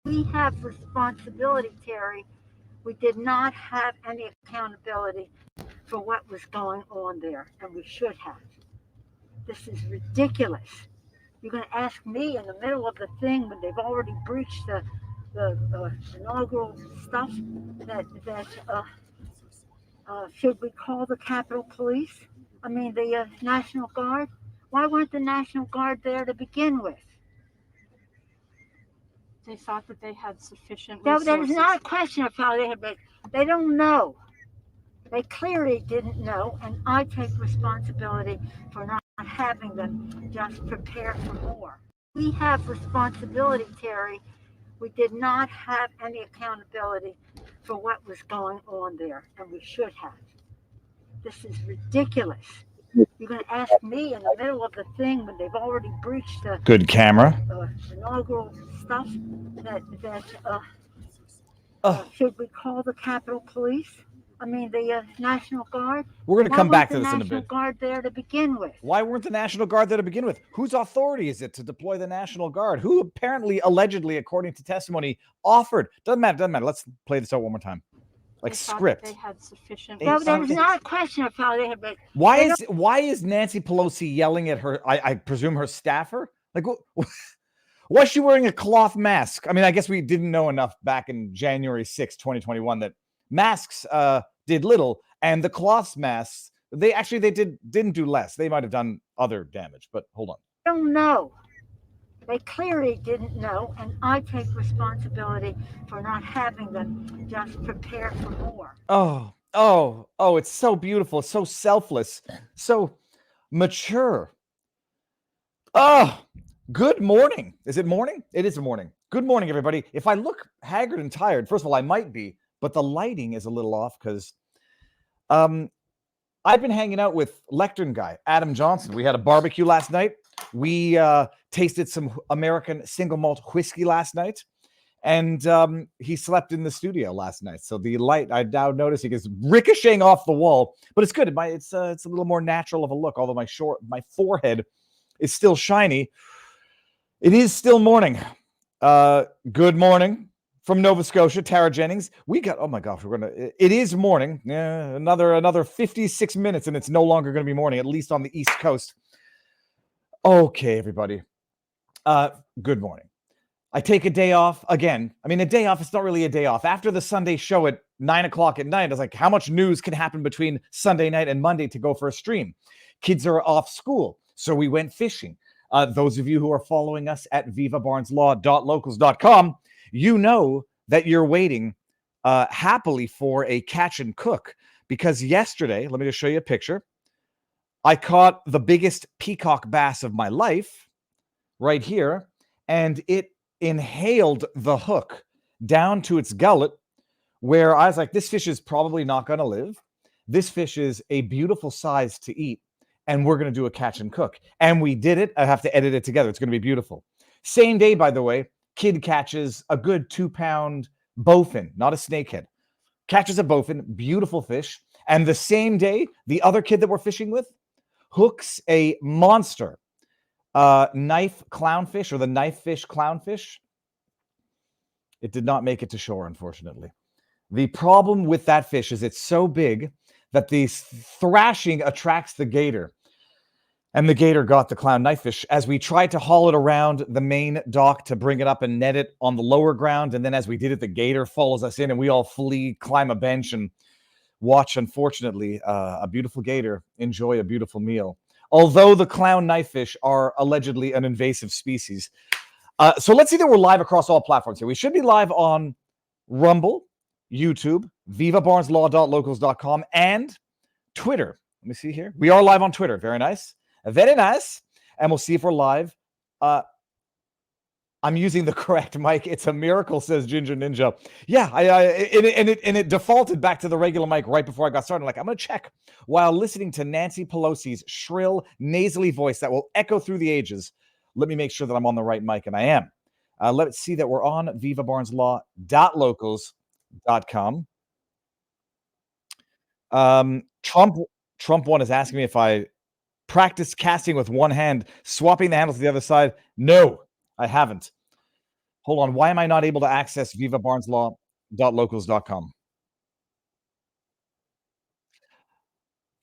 We have responsibility, Terry. We did not have any accountability for what was going on there, and we should have. This is ridiculous. You're going to ask me in the middle of the thing when they've already breached the inaugural stuff that should we call the Capitol Police? I mean the National Guard. Why weren't the National Guard there to begin with? They thought that they had sufficient That resources. is not a question of how they had. They don't know. They clearly didn't know, and I take responsibility for not having them just prepare for more. We have responsibility, Terry. We did not have any accountability for what was going on there, and we should have. This is ridiculous. You're going to ask me in the middle of the thing when they've already breached the Good camera. inaugural stuff that should we call the Capitol Police? I mean the National Guard. We're going to come back to this in a National bit. Guard there to begin with. Why weren't the National Guard there to begin with? Whose authority is it to deploy the National Guard? Who apparently, allegedly, according to testimony, offered? Doesn't matter. Let's play this out one more time. Like They thought script. that they had sufficient That is resources. not a question of how they had. Why is Nancy Pelosi yelling at her? I presume her staffer. Like, why is she wearing a cloth mask? I mean, I guess we didn't know enough back in January 6, 2021, that masks did little, and the cloth masks didn't do less. They might have done other damage, but hold on. I don't know. They clearly didn't know, and I take responsibility for not having them just prepare for more. Oh, it's so beautiful, so selfless, so mature. Oh, good morning. Is it morning? It is morning. Good morning, everybody. If I look haggard and tired, first of all, I might be, but the lighting is a little off because I've been hanging out with Lectern guy, Adam Johnson. We had a barbecue last night. We tasted some American single malt whiskey last night, and he slept in the studio last night. So the light, I now notice, it gets ricocheting off the wall, but it's good. It's a little more natural of a look, although my forehead is still shiny. It is still morning. Good morning from Nova Scotia, Tara Jennings. We got, oh my gosh, it is morning. Yeah, another 56 minutes, and it's no longer going to be morning, at least on the East Coast. Okay, everybody. Good morning. I take a day off again. I mean, a day off, it's not really a day off. After the Sunday show at 9 o'clock at night, I was like, how much news can happen between Sunday night and Monday to go for a stream? Kids are off school, so we went fishing. Those of you who are following us at vivabarneslaw.locals.com, you know that you're waiting happily for a catch and cook, because yesterday, let me just show you a picture. I caught the biggest peacock bass of my life right here, and it inhaled the hook down to its gullet, where I was like, this fish is probably not going to live. This fish is a beautiful size to eat, and we're going to do a catch and cook. And we did it. I have to edit it together. It's going to be beautiful. Same day, by the way, kid catches a good 2-pound bowfin, not a snakehead. Catches a bowfin, beautiful fish. And the same day, the other kid that we're fishing with hooks a monster knife clownfish, or the knife fish clownfish. It did not make it to shore, unfortunately. The problem with that fish is it's so big that the thrashing attracts the gator. And the gator got the clown knife fish as we tried to haul it around the main dock to bring it up and net it on the lower ground. And then as we did it, the gator follows us in, and we all flee, climb a bench, and watch, unfortunately, a beautiful gator enjoy a beautiful meal. Although the clown knife fish are allegedly an invasive species. So let's see that we're live across all platforms here. We should be live on Rumble, YouTube, vivabarneslaw.locals.com, and Twitter. Let me see here. We are live on Twitter. Very nice. Very nice. And we'll see if we're live. I'm using the correct mic. It's a miracle, says Ginger Ninja. Yeah, it defaulted back to the regular mic right before I got started. Like, I'm going to check while listening to Nancy Pelosi's shrill, nasally voice that will echo through the ages. Let me make sure that I'm on the right mic, and I am. Let's see that we're on vivabarneslaw.locals.com. Trump one is asking me if I practice casting with one hand, swapping the handle to the other side. No, I haven't. Hold on. Why am I not able to access vivabarneslaw.locals.com?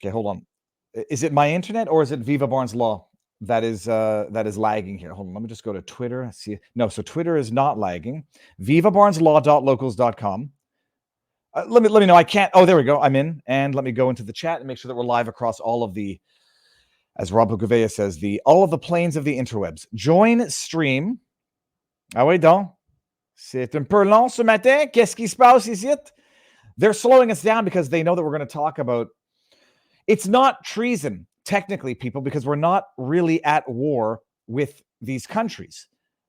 Okay, hold on. Is it my internet or is it Viva Barnes Law that is lagging here? Hold on. Let me just go to Twitter. See, no, so Twitter is not lagging. vivabarneslaw.locals.com. Let me know. I can't. Oh, there we go. I'm in, and let me go into the chat and make sure that we're live across all of the, as Rob Gouveia says, all of the planes of the interwebs. Join stream. Ah oui donc. C'est un peu long ce matin. Qu'est-ce qui se passe ici? They're slowing us down because they know that we're going to talk about. It's not treason, technically, people, because we're not really at war with these countries.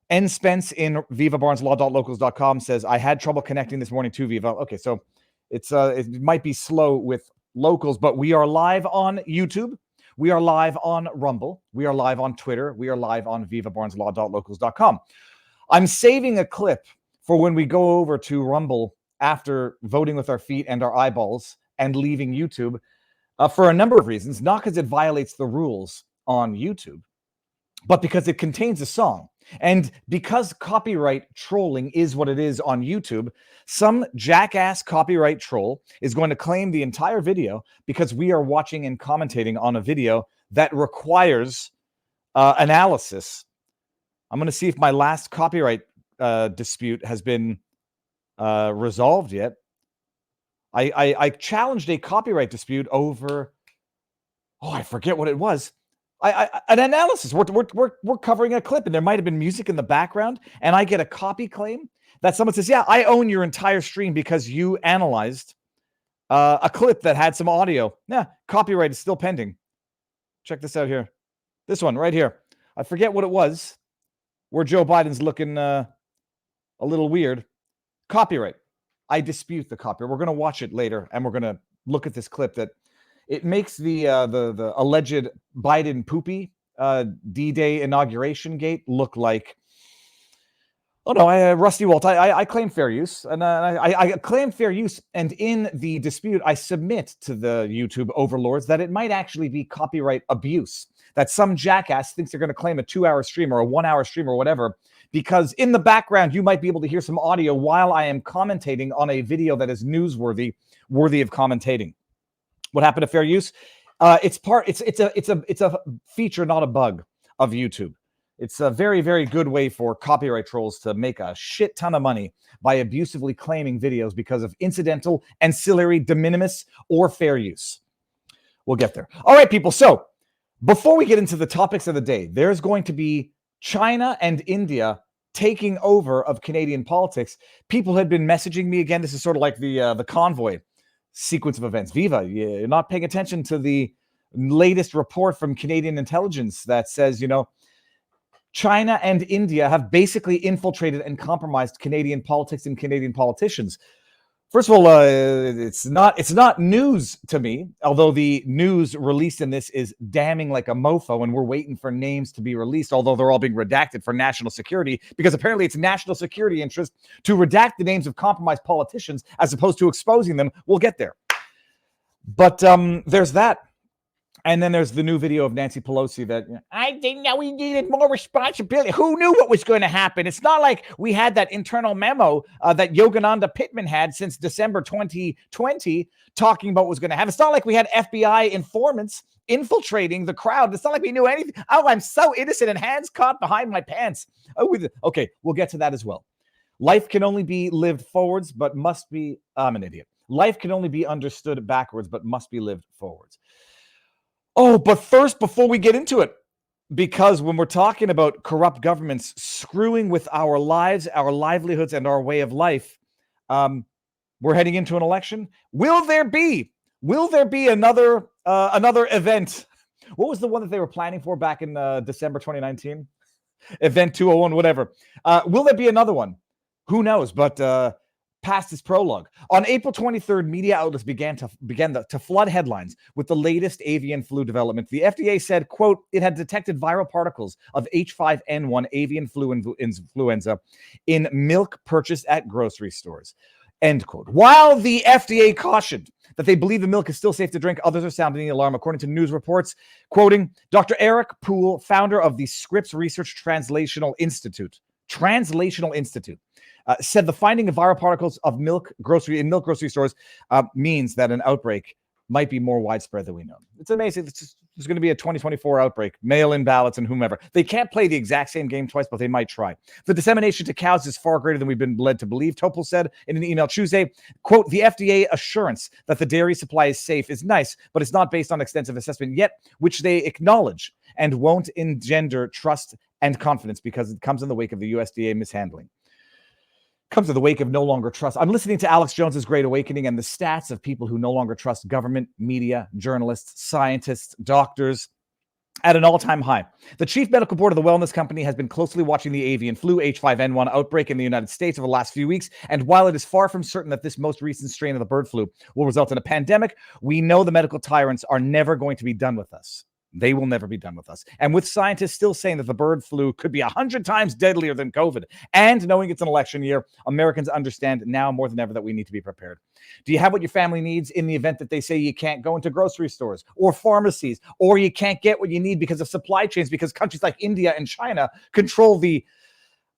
N. Spence in vivabarneslaw.locals.com says, I had trouble connecting this morning to Viva. Okay, so it might be slow with locals, but we are live on YouTube. We are live on Rumble. We are live on Twitter. We are live on vivabarneslaw.locals.com. I'm saving a clip for when we go over to Rumble after voting with our feet and our eyeballs and leaving YouTube for a number of reasons, not because it violates the rules on YouTube, but because it contains a song. And because copyright trolling is what it is on YouTube, some jackass copyright troll is going to claim the entire video because we are watching and commentating on a video that requires analysis. I'm going to see if my last copyright dispute has been resolved yet. I challenged a copyright dispute over, I forget what it was. An analysis. We're covering a clip, and there might have been music in the background, and I get a copy claim that someone says, yeah, I own your entire stream because you analyzed a clip that had some audio. Yeah, copyright is still pending. Check this out here. This one right here. I forget what it was, where Joe Biden's looking a little weird. Copyright. I dispute the copyright. We're going to watch it later, and we're going to look at this clip that it makes the alleged Biden poopy D-Day inauguration gate look like, oh no, Rusty Walt. I claim fair use, and I claim fair use, and in the dispute, I submit to the YouTube overlords that it might actually be copyright abuse. That some jackass thinks they're going to claim a 2-hour stream or a 1-hour stream or whatever, because in the background you might be able to hear some audio while I am commentating on a video that is newsworthy, worthy of commentating. What happened to fair use? It's a feature, not a bug of YouTube. It's a very, very good way for copyright trolls to make a shit ton of money by abusively claiming videos because of incidental, ancillary, de minimis, or fair use. We'll get there. All right, people. So before we get into the topics of the day, there's going to be China and India taking over of Canadian politics. People had been messaging me again. This is sort of like the convoy sequence of events. Viva, you're not paying attention to the latest report from Canadian intelligence that says, China and India have basically infiltrated and compromised Canadian politics and Canadian politicians. First of all, it's not news to me, although the news released in this is damning like a mofo, and we're waiting for names to be released, although they're all being redacted for national security, because apparently it's national security interest to redact the names of compromised politicians as opposed to exposing them. We'll get there. But there's that. And then there's the new video of Nancy Pelosi that, I didn't know we needed more responsibility. Who knew what was going to happen? It's not like we had that internal memo that Yogananda Pittman had since December 2020 talking about what was going to happen. It's not like we had FBI informants infiltrating the crowd. It's not like we knew anything. Oh, I'm so innocent and hands caught behind my pants. Okay, we'll get to that as well. Life can only be lived forwards, but must be, I'm an idiot. Life can only be understood backwards, but must be lived forwards. Oh, but first, before we get into it, because when we're talking about corrupt governments screwing with our lives, our livelihoods, and our way of life, we're heading into an election. Will there be another event? What was the one that they were planning for back in December 2019? Event 201, whatever. Will there be another one? Who knows? But past this prologue. On April 23rd, media outlets began to flood headlines with the latest avian flu development. The FDA said, quote, it had detected viral particles of H5N1 avian influenza in milk purchased at grocery stores, end quote. While the FDA cautioned that they believe the milk is still safe to drink, others are sounding the alarm, according to news reports, quoting Dr. Eric Poole, founder of the Scripps Research Translational Institute. Translational Institute, said the finding of viral particles of milk grocery stores means that an outbreak might be more widespread than we know. It's amazing. There's going to be a 2024 outbreak, mail-in ballots and whomever. They can't play the exact same game twice, but they might try. The dissemination to cows is far greater than we've been led to believe, Topol said in an email Tuesday. Quote, the FDA assurance that the dairy supply is safe is nice, but it's not based on extensive assessment yet, which they acknowledge and won't engender trust and confidence because it comes in the wake of the USDA mishandling. Comes in the wake of no longer trust. I'm listening to Alex Jones's Great Awakening and the stats of people who no longer trust government, media, journalists, scientists, doctors at an all-time high. The chief medical board of the wellness company has been closely watching the avian flu H5N1 outbreak in the United States over the last few weeks. And while it is far from certain that this most recent strain of the bird flu will result in a pandemic, we know the medical tyrants are never going to be done with us. They will never be done with us. And with scientists still saying that the bird flu could be 100 times deadlier than COVID, and knowing it's an election year, Americans understand now more than ever that we need to be prepared. Do you have what your family needs in the event that they say you can't go into grocery stores or pharmacies, or you can't get what you need because of supply chains, because countries like India and China control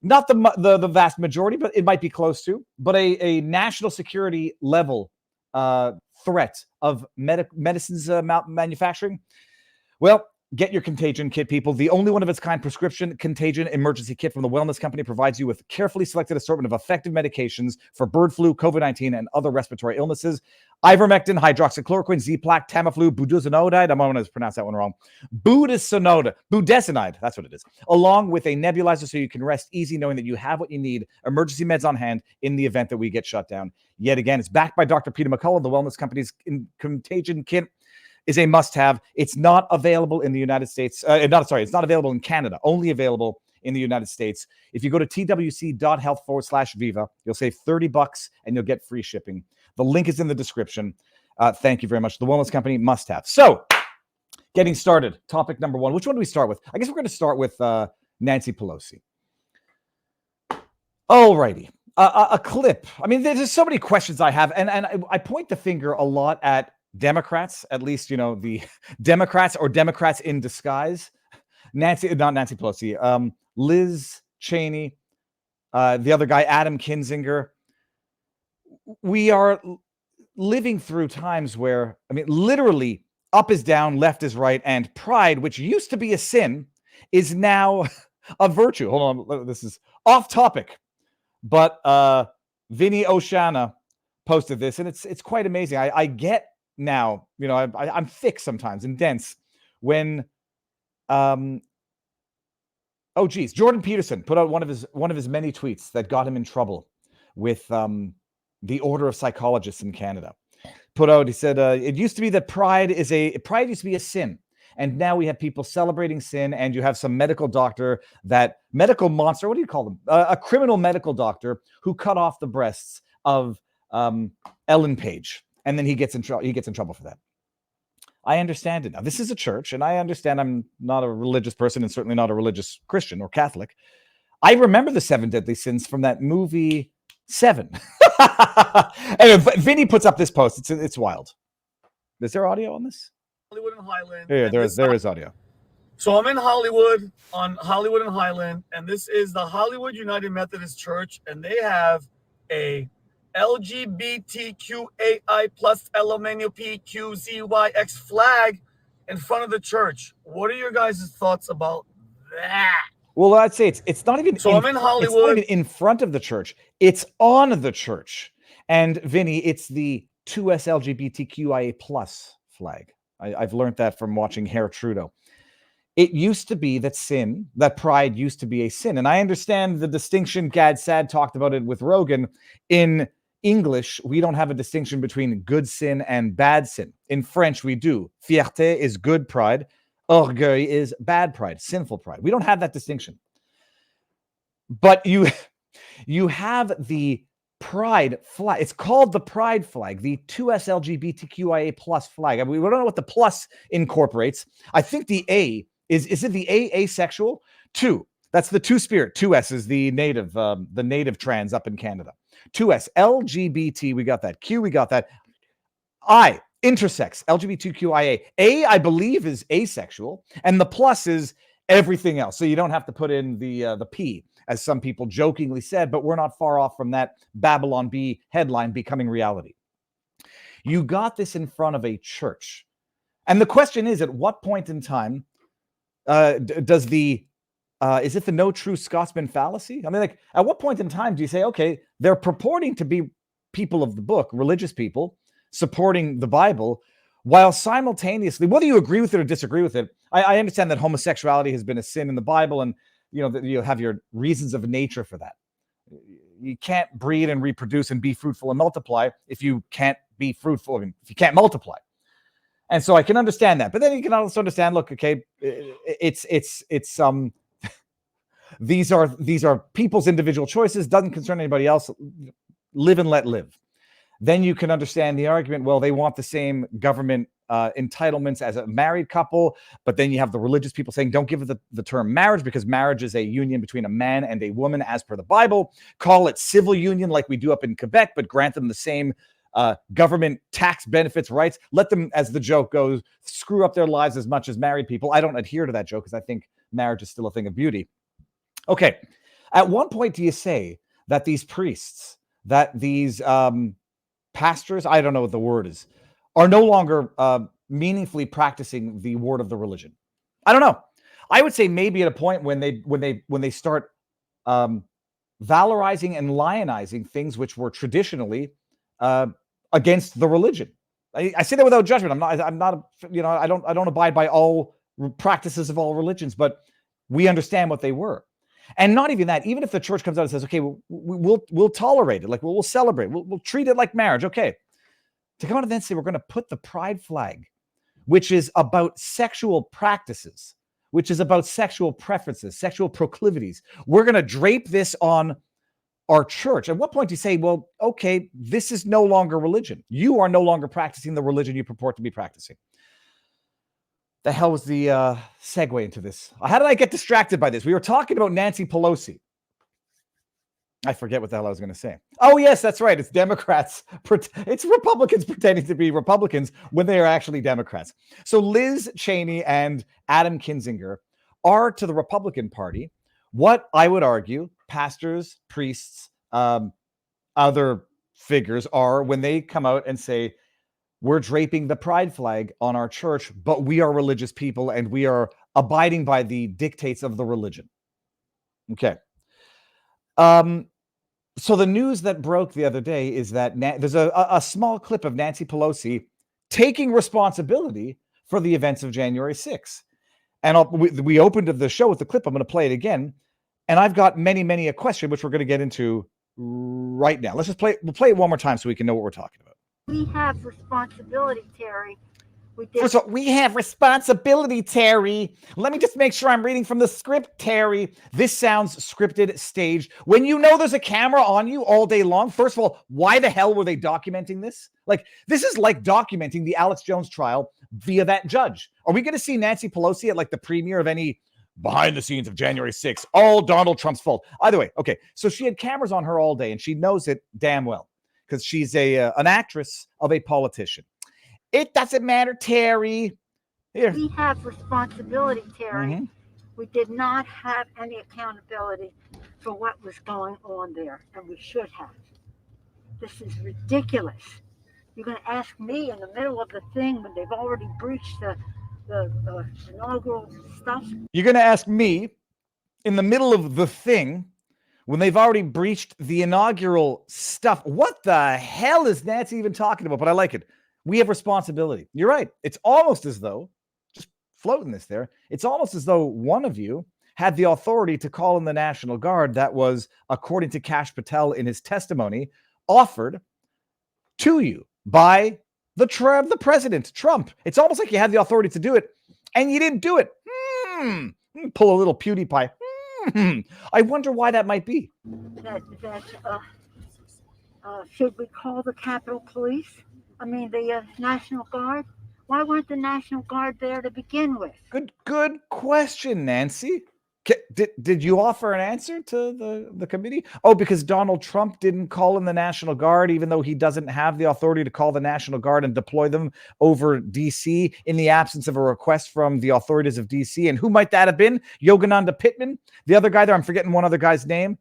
not the vast majority, but it might be close to, but a national security level threat of medicines manufacturing? Well, get your contagion kit, people. The only one of its kind prescription contagion emergency kit from the wellness company provides you with carefully selected assortment of effective medications for bird flu, COVID-19, and other respiratory illnesses. Ivermectin, hydroxychloroquine, Z-Plaque, Tamiflu, budesonide, I'm going to pronounce that one wrong. Budesonide, that's what it is. Along with a nebulizer so you can rest easy knowing that you have what you need, emergency meds on hand in the event that we get shut down. Yet again, it's backed by Dr. Peter McCullough, the wellness company's contagion kit is a must-have. It's not available in the United States. It's not available in Canada. Only available in the United States. If you go to twc.health/Viva, you'll save $30 and you'll get free shipping. The link is in the description. Thank you very much. The wellness company must-have. So, getting started. Topic number one. Which one do we start with? I guess we're going to start with Nancy Pelosi. Alrighty. A clip. I mean, there's so many questions I have, and I point the finger a lot at Democrats, at least, the Democrats or Democrats in disguise. Not Nancy Pelosi, Liz Cheney, the other guy, Adam Kinzinger. We are living through times where, literally up is down, left is right, and pride, which used to be a sin, is now a virtue. Hold on, this is off topic, but Vinny Oshana posted this, and it's quite amazing. I get now, I'm thick sometimes and dense when Jordan Peterson put out one of his many tweets that got him in trouble with the Order of Psychologists in Canada. He said it used to be that pride used to be a sin, and now we have people celebrating sin, and you have some medical doctor, that medical monster, what do you call them, a criminal medical doctor who cut off the breasts of Ellen Page. And then he gets in trouble for that. I understand it now. This is a church, and I understand I'm not a religious person and certainly not a religious Christian or Catholic. I remember the 7 deadly sins from that movie 7. Anyway, Vinny puts up this post. It's wild. Is there audio on this? Hollywood and Highland. Yeah, there is audio. So I'm in Hollywood, on Hollywood and Highland, and this is the Hollywood United Methodist Church, and they have a LGBTQAI plus LMNOPQZYX flag in front of the church. What are your guys' thoughts about that? Well, I'd say it's not even. So I'm in Hollywood. It's not even in front of the church. It's on the church. And Vinny, it's the 2S LGBTQIA plus flag. I've learned that from watching Herr Trudeau. It used to be that pride used to be a sin. And I understand the distinction. Gad Sad talked about it with Rogan. In English, we don't have a distinction between good sin and bad sin. In French, we do. Fierté is good pride. Orgueil is bad pride, sinful pride. We don't have that distinction. But you have the pride flag. It's called the pride flag, the 2S LGBTQIA plus flag. We don't know what the plus incorporates. I think the A is it the A asexual? 2. That's the two-spirit. 2S is the native trans up in Canada. 2S, LGBT, we got that. Q, we got that. I, intersex, LGBTQIA. A, I believe, is asexual. And the plus is everything else. So you don't have to put in the P. as some people jokingly said, but we're not far off from that Babylon Bee headline becoming reality. You got this in front of a church. And the question is, at what point in time does is it the no true Scotsman fallacy? I mean, like, at what point in time do you say, okay, they're purporting to be people of the book, religious people, supporting the Bible, while simultaneously, whether you agree with it or disagree with it, I understand that homosexuality has been a sin in the Bible, and that you have your reasons of nature for that. You can't breed and reproduce and be fruitful and multiply if you can't be fruitful, if you can't multiply. And so I can understand that. But then you can also understand, look, okay, these are people's individual choices, doesn't concern anybody else. Live and let live. Then you can understand the argument, well, they want the same government entitlements as a married couple, but then you have the religious people saying, don't give it the term marriage, because marriage is a union between a man and a woman as per the Bible. Call it civil union like we do up in Quebec, but grant them the same government tax benefits, rights. Let them, as the joke goes, screw up their lives as much as married people. I don't adhere to that joke because I think marriage is still a thing of beauty. Okay. At one point do you say that these priests, that these pastors, I don't know what the word is, are no longer meaningfully practicing the word of the religion? I don't know. I would say maybe at a point when they start valorizing and lionizing things which were traditionally against the religion. I say that without judgment. I'm not I don't abide by all practices of all religions, but we understand what they were. And not even that, even if the church comes out and says, okay, we'll tolerate it, like we'll celebrate, we'll treat it like marriage, okay. To come out and then say we're going to put the pride flag, which is about sexual practices, which is about sexual preferences, sexual proclivities, we're going to drape this on our church. At what point do you say, well, okay, this is no longer religion. You are no longer practicing the religion you purport to be practicing. The hell was the segue into this? How did I get distracted by this? We were talking about Nancy Pelosi. I forget what the hell I was going to say. Oh, yes, that's right. It's Democrats. It's Republicans pretending to be Republicans when they are actually Democrats. So Liz Cheney and Adam Kinzinger are to the Republican Party what I would argue pastors, priests, other figures are when they come out and say, we're draping the pride flag on our church, but we are religious people and we are abiding by the dictates of the religion. Okay. So the news that broke the other day is that there's a small clip of Nancy Pelosi taking responsibility for the events of January 6th. And we opened the show with the clip. I'm going to play it again. And I've got many a question, which we're going to get into right now. Let's just we'll play it one more time so we can know what we're talking about. We have responsibility, Terry. First of all, we have responsibility, Terry. Let me just make sure I'm reading from the script, Terry. This sounds scripted, staged. When you know there's a camera on you all day long, first of all, why the hell were they documenting this? Like, this is like documenting the Alex Jones trial via that judge. Are we going to see Nancy Pelosi at like the premiere of any behind the scenes of January 6th? All Donald Trump's fault. Either way, okay. So she had cameras on her all day, and she knows it damn well because she's an actress of a politician. It doesn't matter, Terry. Here. We have responsibility, Terry. Mm-hmm. We did not have any accountability for what was going on there, and we should have. This is ridiculous. You're going to ask me in the middle of the thing when they've already breached the inaugural stuff? You're going to ask me in the middle of the thing when they've already breached the inaugural stuff. What the hell is Nancy even talking about? But I like it. We have responsibility. You're right. It's almost as though, just floating this there, it's almost as though one of you had the authority to call in the National Guard that was, according to Kash Patel in his testimony, offered to you by the president, Trump. It's almost like you had the authority to do it, and you didn't do it. Pull a little PewDiePie. I wonder why that might be. Should we call the Capitol Police? I mean, the National Guard? Why weren't the National Guard there to begin with? Good question, Nancy. Did you offer an answer to the committee? Oh, because Donald Trump didn't call in the National Guard, even though he doesn't have the authority to call the National Guard and deploy them over D.C. in the absence of a request from the authorities of D.C. And who might that have been? Yogananda Pittman? The other guy there, I'm forgetting one other guy's name,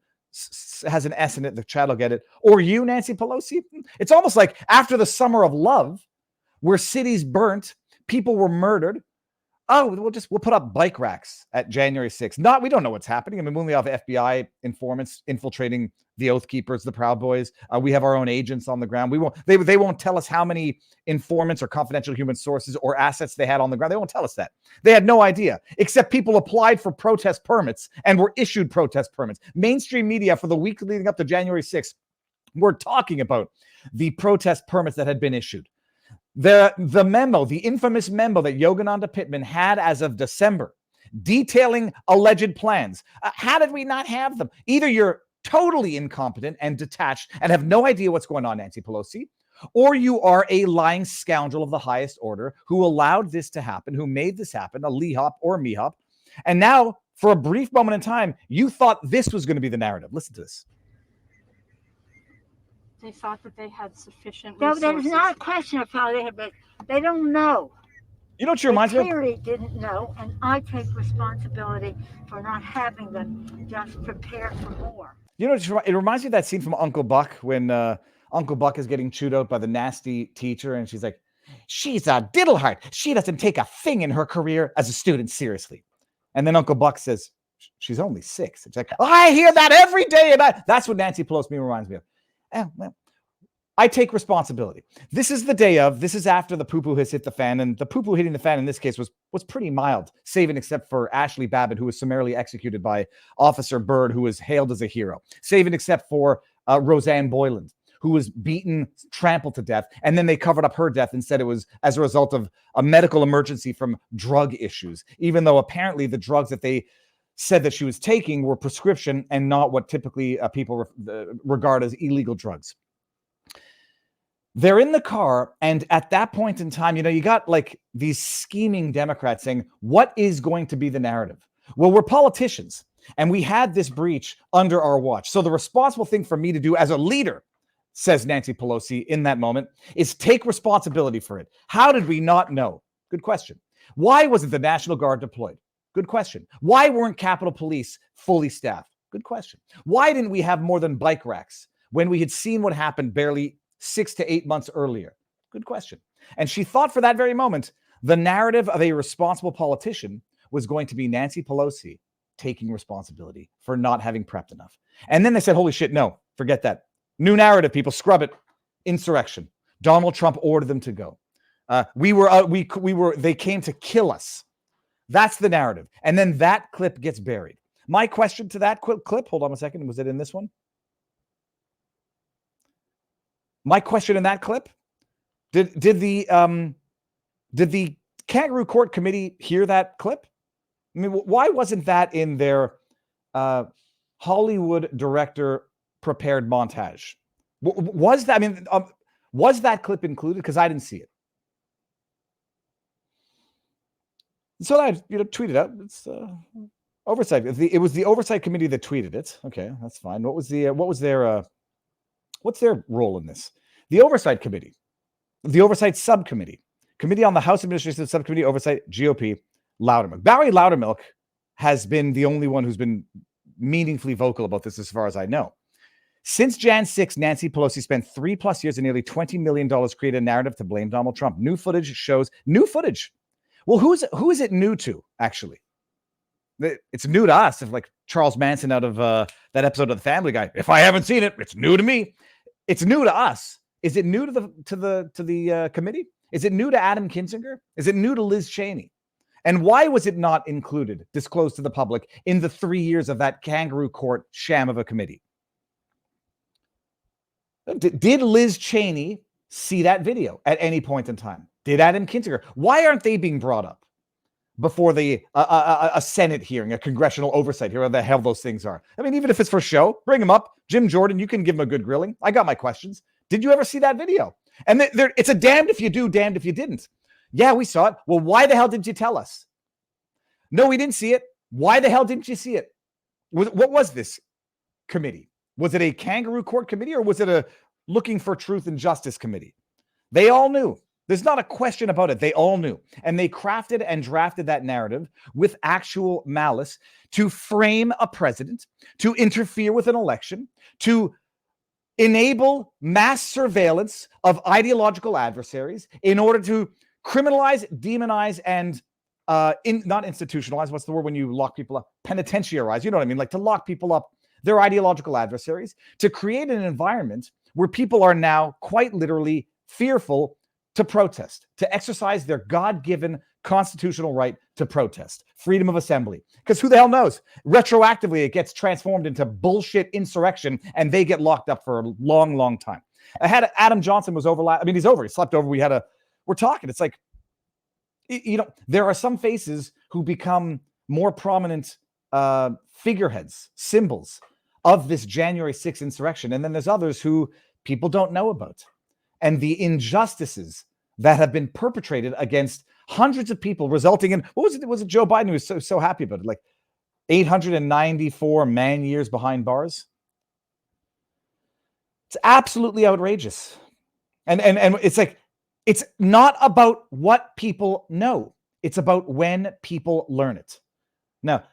has an S in it. The chat will get it. Or you, Nancy Pelosi? It's almost like after the summer of love, where cities burnt, people were murdered. Oh, we'll put up bike racks at January 6th. We don't know what's happening. I mean, we only have FBI informants infiltrating the Oath Keepers, the Proud Boys. We have our own agents on the ground. They won't tell us how many informants or confidential human sources or assets they had on the ground. They won't tell us that. They had no idea, except people applied for protest permits and were issued protest permits. Mainstream media for the week leading up to January 6th were talking about the protest permits that had been issued. The memo, the infamous memo that Yogananda Pittman had as of December, detailing alleged plans. How did we not have them? Either you're totally incompetent and detached and have no idea what's going on, Nancy Pelosi, or you are a lying scoundrel of the highest order who allowed this to happen, who made this happen, a Lee-hop or me-hop. And now, for a brief moment in time, you thought this was going to be the narrative. Listen to this. They thought that they had sufficient No, resources. there's not a question of how they have been. They don't know. You know what she reminds me They of? clearly didn't know, and I take responsibility for not having them just prepare for more. You know, it reminds me of that scene from Uncle Buck when Uncle Buck is getting chewed out by the nasty teacher, and she's like, she's a diddleheart. She doesn't take a thing in her career as a student seriously. And then Uncle Buck says, she's only 6. It's like, oh, I hear that every day. And that's what Nancy Pelosi reminds me of. Well, I take responsibility. This is after the poo-poo has hit the fan, and the poo-poo hitting the fan in this case was pretty mild, save and except for Ashley Babbitt, who was summarily executed by Officer Byrd, who was hailed as a hero, save and except for Roseanne Boyland, who was beaten, trampled to death, and then they covered up her death and said it was as a result of a medical emergency from drug issues, even though apparently the drugs that they said that she was taking were prescription and not what typically people regard as illegal drugs. They're in the car, and at that point in time, you got like these scheming Democrats saying, what is going to be the narrative? Well, we're politicians, and we had this breach under our watch. So the responsible thing for me to do as a leader, says Nancy Pelosi in that moment, is take responsibility for it. How did we not know? Good question. Why wasn't the National Guard deployed? Good question. Why weren't Capitol Police fully staffed? Good question. Why didn't we have more than bike racks when we had seen what happened barely 6 to 8 months earlier? Good question. And she thought for that very moment, the narrative of a responsible politician was going to be Nancy Pelosi taking responsibility for not having prepped enough. And then they said, holy shit, no, forget that. New narrative, people, scrub it. Insurrection. Donald Trump ordered them to go. They came to kill us. That's the narrative. And then that clip gets buried. My question to that clip, hold on a second. Was it in this one? My question in that clip, did the Kangaroo Court Committee hear that clip? I mean, why wasn't that in their Hollywood director prepared montage? Was that? I mean, was that clip included? Because I didn't see it. So I tweeted out. It's oversight. It was the oversight committee that tweeted it. Okay, that's fine. What's their role in this? The oversight committee, the oversight subcommittee, committee on the House Administration Subcommittee Oversight, GOP, Loudermilk. Barry Loudermilk has been the only one who's been meaningfully vocal about this, as far as I know. Since Jan 6, Nancy Pelosi spent 3+ years and nearly $20 million creating a narrative to blame Donald Trump. New footage shows new footage. Well, who is it new to, actually? It's new to us. If like Charles Manson out of that episode of The Family Guy. If I haven't seen it, it's new to me. It's new to us. Is it new to the committee? Is it new to Adam Kinzinger? Is it new to Liz Cheney? And why was it not included, disclosed to the public in the 3 years of that Kangaroo Court sham of a committee? Did Liz Cheney see that video at any point in time? Did Adam Kinzinger? Why aren't they being brought up before a Senate hearing, a congressional oversight hearing, whatever the hell those things are? I mean, even if it's for show, bring them up. Jim Jordan, you can give him a good grilling. I got my questions. Did you ever see that video? And it's a damned if you do, damned if you didn't. Yeah, we saw it. Well, why the hell didn't you tell us? No, we didn't see it. Why the hell didn't you see it? What was this committee? Was it a kangaroo court committee or was it a looking for truth and justice committee? They all knew. There's not a question about it. They all knew. And they crafted and drafted that narrative with actual malice to frame a president, to interfere with an election, to enable mass surveillance of ideological adversaries in order to criminalize, demonize, and not institutionalize. What's the word when you lock people up? Penitentiarize. You know what I mean? Like to lock people up, their ideological adversaries, to create an environment where people are now quite literally fearful to protest, to exercise their God-given constitutional right to protest, freedom of assembly. Because who the hell knows? Retroactively, it gets transformed into bullshit insurrection and they get locked up for a long, long time. I had Adam Johnson was over. I mean, he's over. He slept over. We're talking. It's like, you know, there are some faces who become more prominent figureheads, symbols of this January 6th insurrection. And then there's others who people don't know about. And the injustices that have been perpetrated against hundreds of people, resulting in, what was it? Was it Joe Biden who was so happy about it? Like 894 man years behind bars. It's absolutely outrageous. And it's like, it's not about what people know. It's about when people learn it. Now,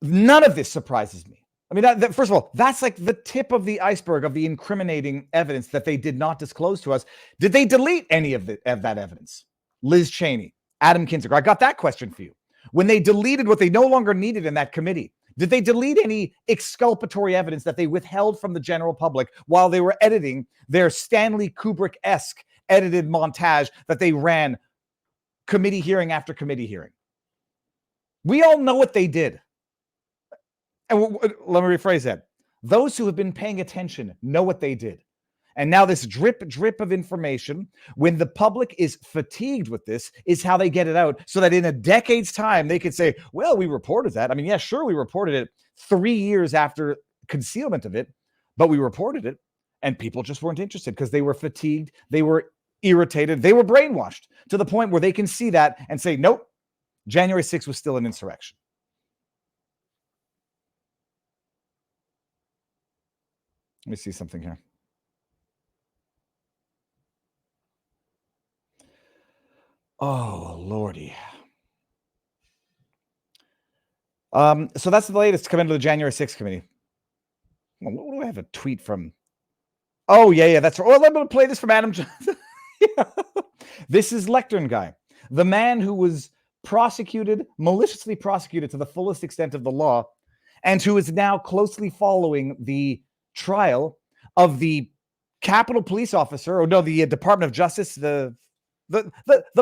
none of this surprises me. I mean, first of all, that's like the tip of the iceberg of the incriminating evidence that they did not disclose to us. Did they delete any of that evidence? Liz Cheney, Adam Kinzinger. I got that question for you. When they deleted what they no longer needed in that committee, did they delete any exculpatory evidence that they withheld from the general public while they were editing their Stanley Kubrick-esque edited montage that they ran committee hearing after committee hearing? We all know what they did. And let me rephrase that. Those who have been paying attention know what they did. And now this drip of information, when the public is fatigued with this, is how they get it out so that in a decade's time, they could say, well, we reported that. I mean, yeah, sure, we reported it 3 years after concealment of it, but we reported it and people just weren't interested because they were fatigued. They were irritated. They were brainwashed to the point where they can see that and say, nope, January 6th was still an insurrection. Let me see something here. Oh, Lordy. So that's the latest to come into the January 6th committee. What do I have a tweet from? Oh, yeah, that's right. Well, I'm going to play this from Adam Johnson. Yeah. This is Lectern guy, the man who was maliciously prosecuted to the fullest extent of the law, and who is now closely following the trial of the Capitol police officer, the Department of Justice, the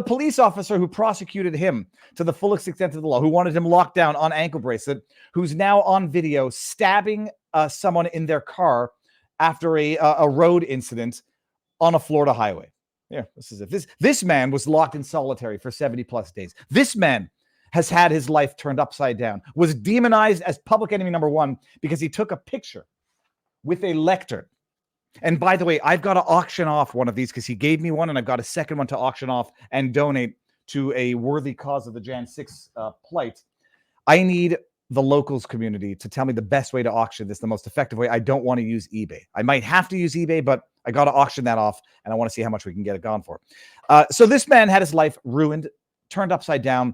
police officer who prosecuted him to the fullest extent of the law, who wanted him locked down on ankle bracelet, who's now on video stabbing someone in their car after a road incident on a Florida highway. Yeah, this is it. This man was locked in solitary for 70 plus days. This man has had his life turned upside down, was demonized as public enemy number one because he took a picture with a lectern. And by the way, I've got to auction off one of these because he gave me one, and I've got a second one to auction off and donate to a worthy cause of the Jan 6 plight. I need the locals community to tell me the best way to auction this, the most effective way. I don't want to use eBay. I might have to use eBay, but I got to auction that off, and I want to see how much we can get it gone for. So this man had his life ruined, turned upside down.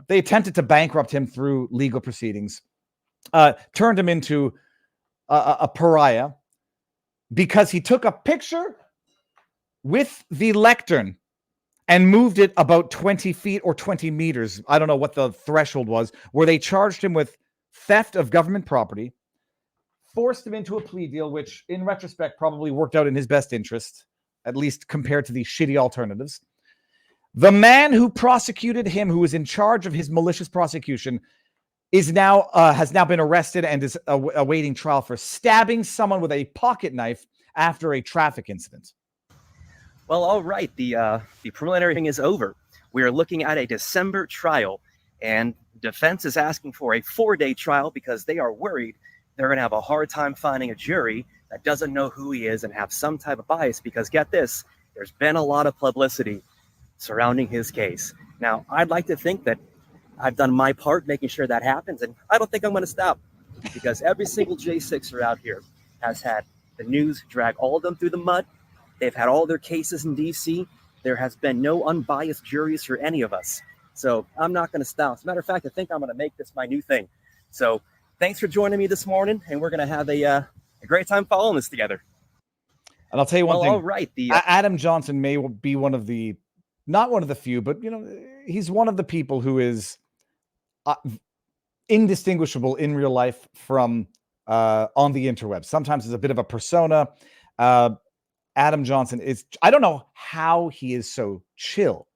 They attempted to bankrupt him through legal proceedings, turned him into a pariah because he took a picture with the lectern and moved it about 20 feet or 20 meters. I don't know what the threshold was, where they charged him with theft of government property, forced him into a plea deal, which in retrospect probably worked out in his best interest, at least compared to the shitty alternatives. The man who prosecuted him, who was in charge of his malicious prosecution, has now been arrested and is awaiting trial for stabbing someone with a pocket knife after a traffic incident. Well, all right. The preliminary hearing is over. We are looking at a December trial, and defense is asking for a 4-day trial because they are worried they're going to have a hard time finding a jury that doesn't know who he is and have some type of bias because, get this, there's been a lot of publicity surrounding his case. Now, I'd like to think that I've done my part making sure that happens, and I don't think I'm going to stop, because every single J6er out here has had the news drag all of them through the mud. They've had all their cases in DC. There has been no unbiased juries for any of us. So I'm not going to stop. As a matter of fact, I think I'm going to make this my new thing. So thanks for joining me this morning, and we're going to have a great time following this together. And I'll tell you one thing. All right. Adam Johnson may be one of the, not one of the few, but, you know, he's one of the people who is indistinguishable in real life from on the interwebs. Sometimes it's a bit of a persona. Adam Johnson is, I don't know how he is so chill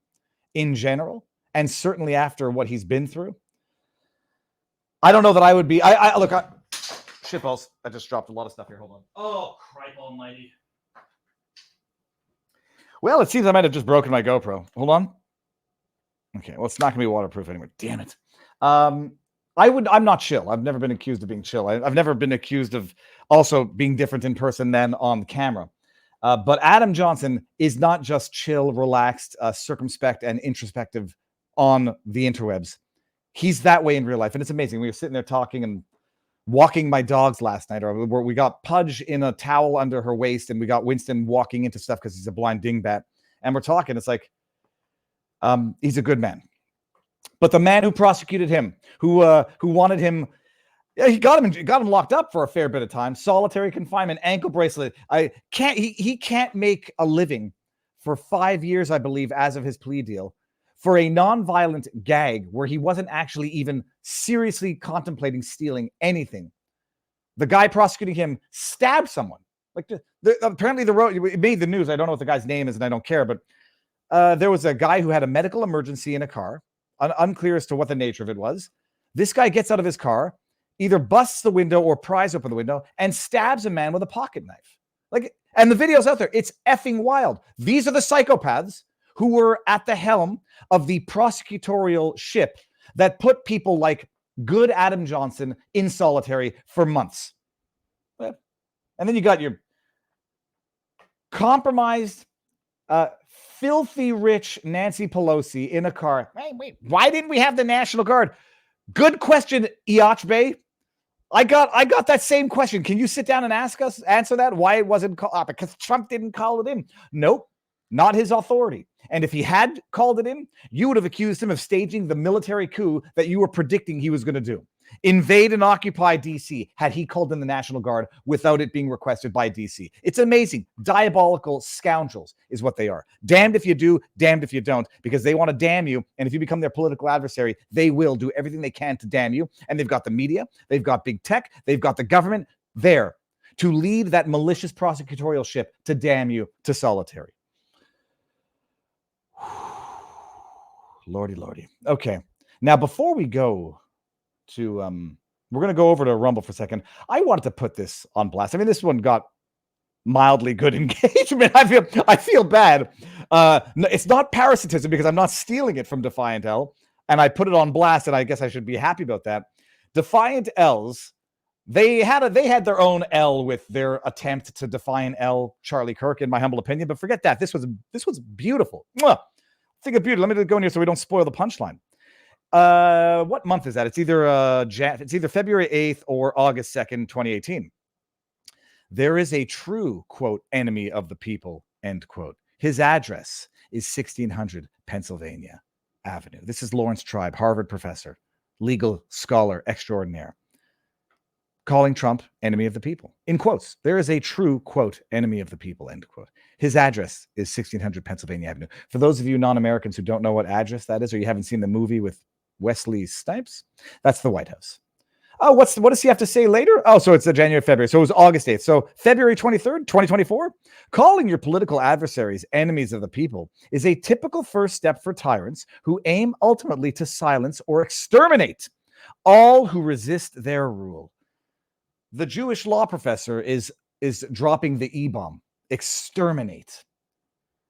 in general, and certainly after what he's been through. I don't know that I would be. Look, shitballs. I just dropped a lot of stuff here. Hold on. Oh, cripe almighty. Well, it seems I might have just broken my GoPro. Hold on. Okay, well, it's not going to be waterproof anyway. Damn it. I'm not chill. I've never been accused of being chill. I've never been accused of also being different in person than on camera. But Adam Johnson is not just chill, relaxed, circumspect, and introspective on the interwebs. He's that way in real life. And it's amazing. We were sitting there talking and walking my dogs last night, or we got Pudge in a towel under her waist, and we got Winston walking into stuff because he's a blind dingbat. And we're talking. It's like, he's a good man. But the man who prosecuted him, who wanted him, he got him locked up for a fair bit of time, solitary confinement, ankle bracelet. He can't make a living for 5 years, I believe, as of his plea deal, for a non-violent gag where he wasn't actually even seriously contemplating stealing anything. The guy prosecuting him stabbed someone. Like apparently it made the news. I don't know what the guy's name is, and I don't care, but there was a guy who had a medical emergency in a car. Unclear as to what the nature of it was. This guy gets out of his car, either busts the window or pries open the window, and stabs a man with a pocket knife. Like, and the video's out there. It's effing wild. These are the psychopaths who were at the helm of the prosecutorial ship that put people like good Adam Johnson in solitary for months. And then you got your compromised, filthy rich Nancy Pelosi in a car. Wait, why didn't we have the National Guard? Good question, Iachbe. I got that same question. Can you sit down and answer that? Why it wasn't called? Because Trump didn't call it in. Nope, not his authority. And if he had called it in, you would have accused him of staging the military coup that you were predicting he was going to do. Invade and occupy DC had he called in the National Guard without it being requested by DC. It's amazing. Diabolical scoundrels is what they are. Damned if you do, damned if you don't, because they want to damn you. And if you become their political adversary, they will do everything they can to damn you. And they've got the media, they've got big tech, they've got the government there to lead that malicious prosecutorial ship to damn you to solitary. Lordy, lordy. Okay. Now, before we go to, we're going to go over to Rumble for a second. I wanted to put this on blast. I mean, this one got mildly good engagement. I feel bad. It's not parasitism because I'm not stealing it from Defiant L, and I put it on blast, and I guess I should be happy about that. Defiant L's, they had their own L with their attempt to define L Charlie Kirk, in my humble opinion. But forget that. This was beautiful. Mwah! Think of beauty. Let me go in here so we don't spoil the punchline. What month is that? It's either February 8th or August 2nd, 2018. There is a true, quote, enemy of the people, end quote. His address is 1600 Pennsylvania Avenue. This is Lawrence Tribe, Harvard professor, legal scholar extraordinaire, calling Trump enemy of the people. In quotes, there is a true, quote, enemy of the people, end quote. His address is 1600 Pennsylvania Avenue. For those of you non-Americans who don't know what address that is, or you haven't seen the movie with Wesley Snipes, that's the White House. Oh, what does he have to say later? Oh, so it's the January, February. So it was August 8th. So February 23rd, 2024, calling your political adversaries enemies of the people is a typical first step for tyrants who aim ultimately to silence or exterminate all who resist their rule. The Jewish law professor is dropping the E-bomb. Exterminate.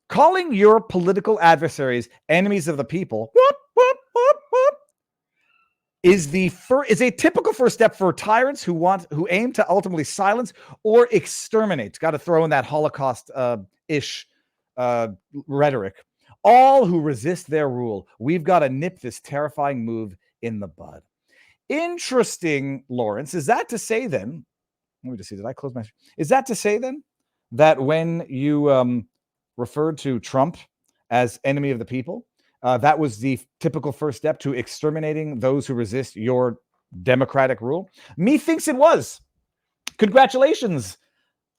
Calling your political adversaries enemies of the people is a typical first step for tyrants who aim to ultimately silence or exterminate. Got to throw in that Holocaust ish rhetoric. All who resist their rule, we've got to nip this terrifying move in the bud. Interesting, Lawrence. Is that to say then, let me just see, did I close my, is that to say then that when you referred to Trump as enemy of the people, that was the typical first step to exterminating those who resist your democratic rule? Methinks it was. Congratulations,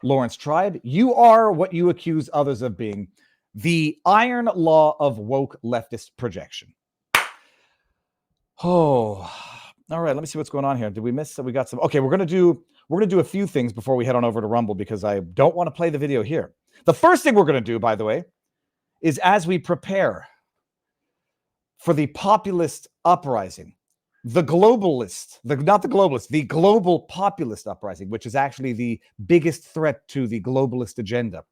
Lawrence Tribe. You are what you accuse others of being, the iron law of woke leftist projection. Oh, all right. Let me see what's going on here. Did we miss? We got some. Okay, we're gonna do a few things before we head on over to Rumble because I don't want to play the video here. The first thing we're gonna do, by the way, is as we prepare for the populist uprising, the global populist uprising, which is actually the biggest threat to the globalist agenda.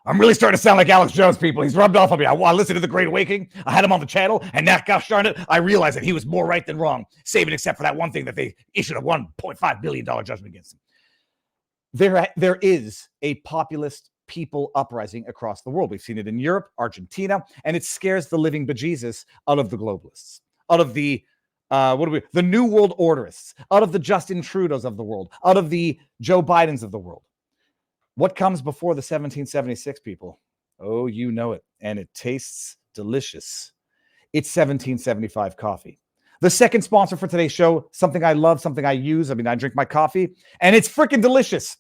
I'm really starting to sound like Alex Jones, people. He's rubbed off on me. I listened to The Great Awakening. I had him on the channel, and now, gosh darn it, I realized that he was more right than wrong, save and except for that one thing that they issued a $1.5 billion judgment against him. There is a populist people uprising across the world. We've seen it in Europe, Argentina, and it scares the living bejesus out of the globalists, out of the the New World Orderists, out of the Justin Trudeaus of the world, out of the Joe Bidens of the world. What comes before the 1776, people? Oh, you know it, and it tastes delicious. It's 1775 coffee. The second sponsor for today's show, something I love, something I use. I mean, I drink my coffee, and it's freaking delicious.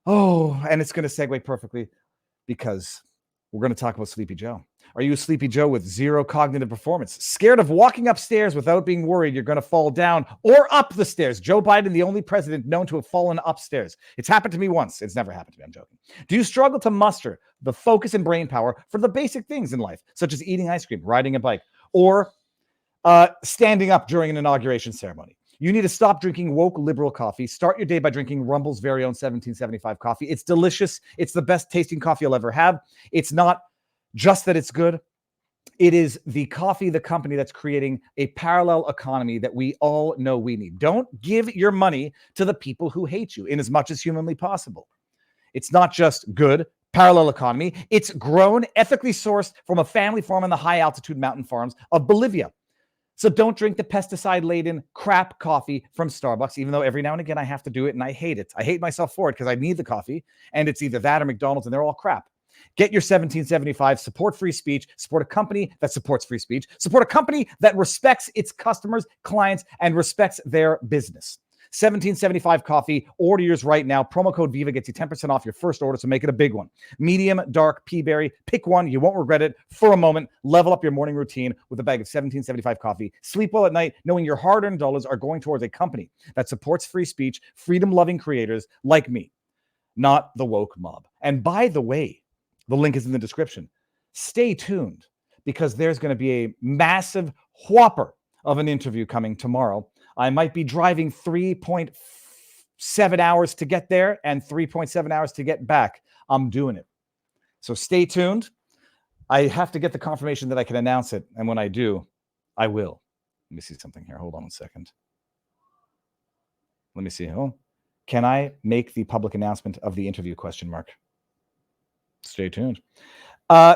Oh, and it's going to segue perfectly because we're going to talk about Sleepy Joe. Are you a Sleepy Joe with zero cognitive performance? Scared of walking upstairs without being worried you're going to fall down or up the stairs? Joe Biden, the only president known to have fallen upstairs. It's happened to me once. It's never happened to me. I'm joking. Do you struggle to muster the focus and brain power for the basic things in life, such as eating ice cream, riding a bike, or standing up during an inauguration ceremony? You need to stop drinking woke liberal coffee. Start your day by drinking Rumble's very own 1775 coffee. It's delicious. It's the best tasting coffee you'll ever have. It's not just that it's good. It is the coffee, the company that's creating a parallel economy that we all know we need. Don't give your money to the people who hate you in as much as humanly possible. It's not just good, parallel economy. It's grown, ethically sourced from a family farm in the high altitude mountain farms of Bolivia. So don't drink the pesticide-laden crap coffee from Starbucks, even though every now and again I have to do it and I hate it. I hate myself for it because I need the coffee, and it's either that or McDonald's, and they're all crap. Get your 1775, support free speech, support a company that supports free speech, support a company that respects its customers, clients, and respects their business. 1775 coffee, order yours right now. Promo code Viva gets you 10% off your first order, so make it a big one. Medium, dark, pea berry, pick one. You won't regret it. For a moment, level up your morning routine with a bag of 1775 coffee. Sleep well at night, knowing your hard-earned dollars are going towards a company that supports free speech, freedom-loving creators like me, not the woke mob. And by the way, the link is in the description. Stay tuned because there's going to be a massive whopper of an interview coming tomorrow. I might be driving 3.7 hours to get there and 3.7 hours to get back. I'm doing it. So stay tuned. I have to get the confirmation that I can announce it. And when I do, I will. Let me see something here. Hold on 1 second. Let me see. Oh, can I make the public announcement of the interview ? Stay tuned.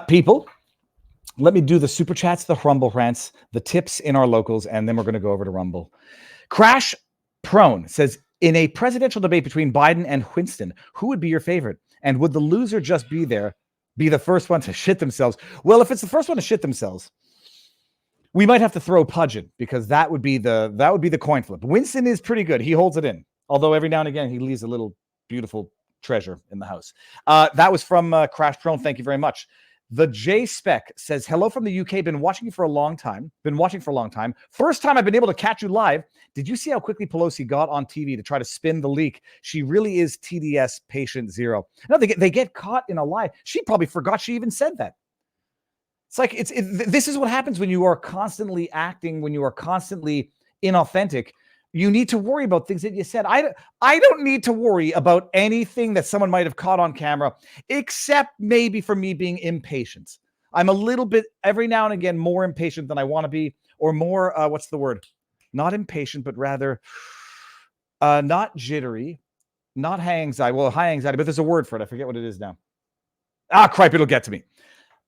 People, let me do the super chats, the Rumble rants, the tips in our locals, and then we're going to go over to Rumble. Crash Prone says, in a presidential debate between Biden and Winston, who would be your favorite? And would the loser just be the first one to shit themselves? Well, if it's the first one to shit themselves, we might have to throw Pudgeon because that would be the coin flip. Winston is pretty good. He holds it in. Although every now and again he leaves a little beautiful treasure in the house. That was from Crash Prone. Thank you very much. The J Spec says, hello from the UK. Been watching for a long time. First time I've been able to catch you live. Did you see how quickly Pelosi got on TV to try to spin the leak? She really is TDS patient zero. No, they get caught in a lie. She probably forgot she even said that. It's like this is what happens when you are constantly acting, when you are constantly inauthentic. You need to worry about things that you said. I don't need to worry about anything that someone might have caught on camera, except maybe for me being impatient. I'm a little bit, every now and again, more impatient than I want to be, or more, what's the word? Not impatient, but rather not jittery, not high anxiety. Well, high anxiety, but there's a word for it. I forget what it is now. Cripe, it'll get to me.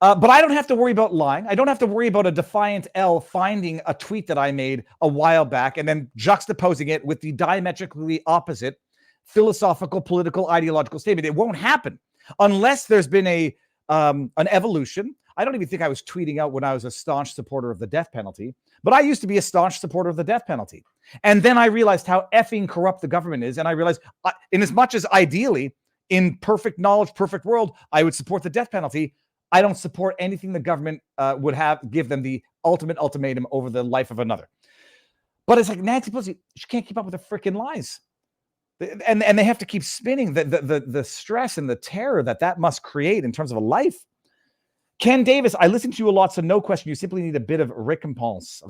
But I don't have to worry about lying. I don't have to worry about a defiant L finding a tweet that I made a while back and then juxtaposing it with the diametrically opposite philosophical, political, ideological statement. It won't happen unless there's been an evolution. I don't even think I was tweeting out when I was a staunch supporter of the death penalty, but I used to be a staunch supporter of the death penalty. And then I realized how effing corrupt the government is. And I realized, in as much as ideally, in perfect knowledge, perfect world, I would support the death penalty, I don't support anything the government would give them the ultimate ultimatum over the life of another. But it's like Nancy Pelosi, she can't keep up with the freaking lies. And they have to keep spinning the stress and the terror that must create in terms of a life. Ken Davis, I listen to you a lot, so no question. You simply need a bit of recompense.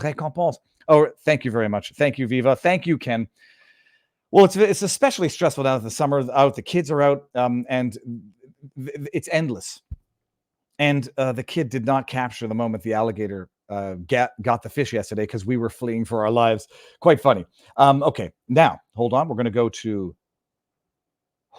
Oh, thank you very much. Thank you, Viva. Thank you, Ken. Well, it's especially stressful now that the summer out, the kids are out, and it's endless. And the kid did not capture the moment the alligator got the fish yesterday because we were fleeing for our lives. Quite funny. Okay, now, hold on. We're going to go to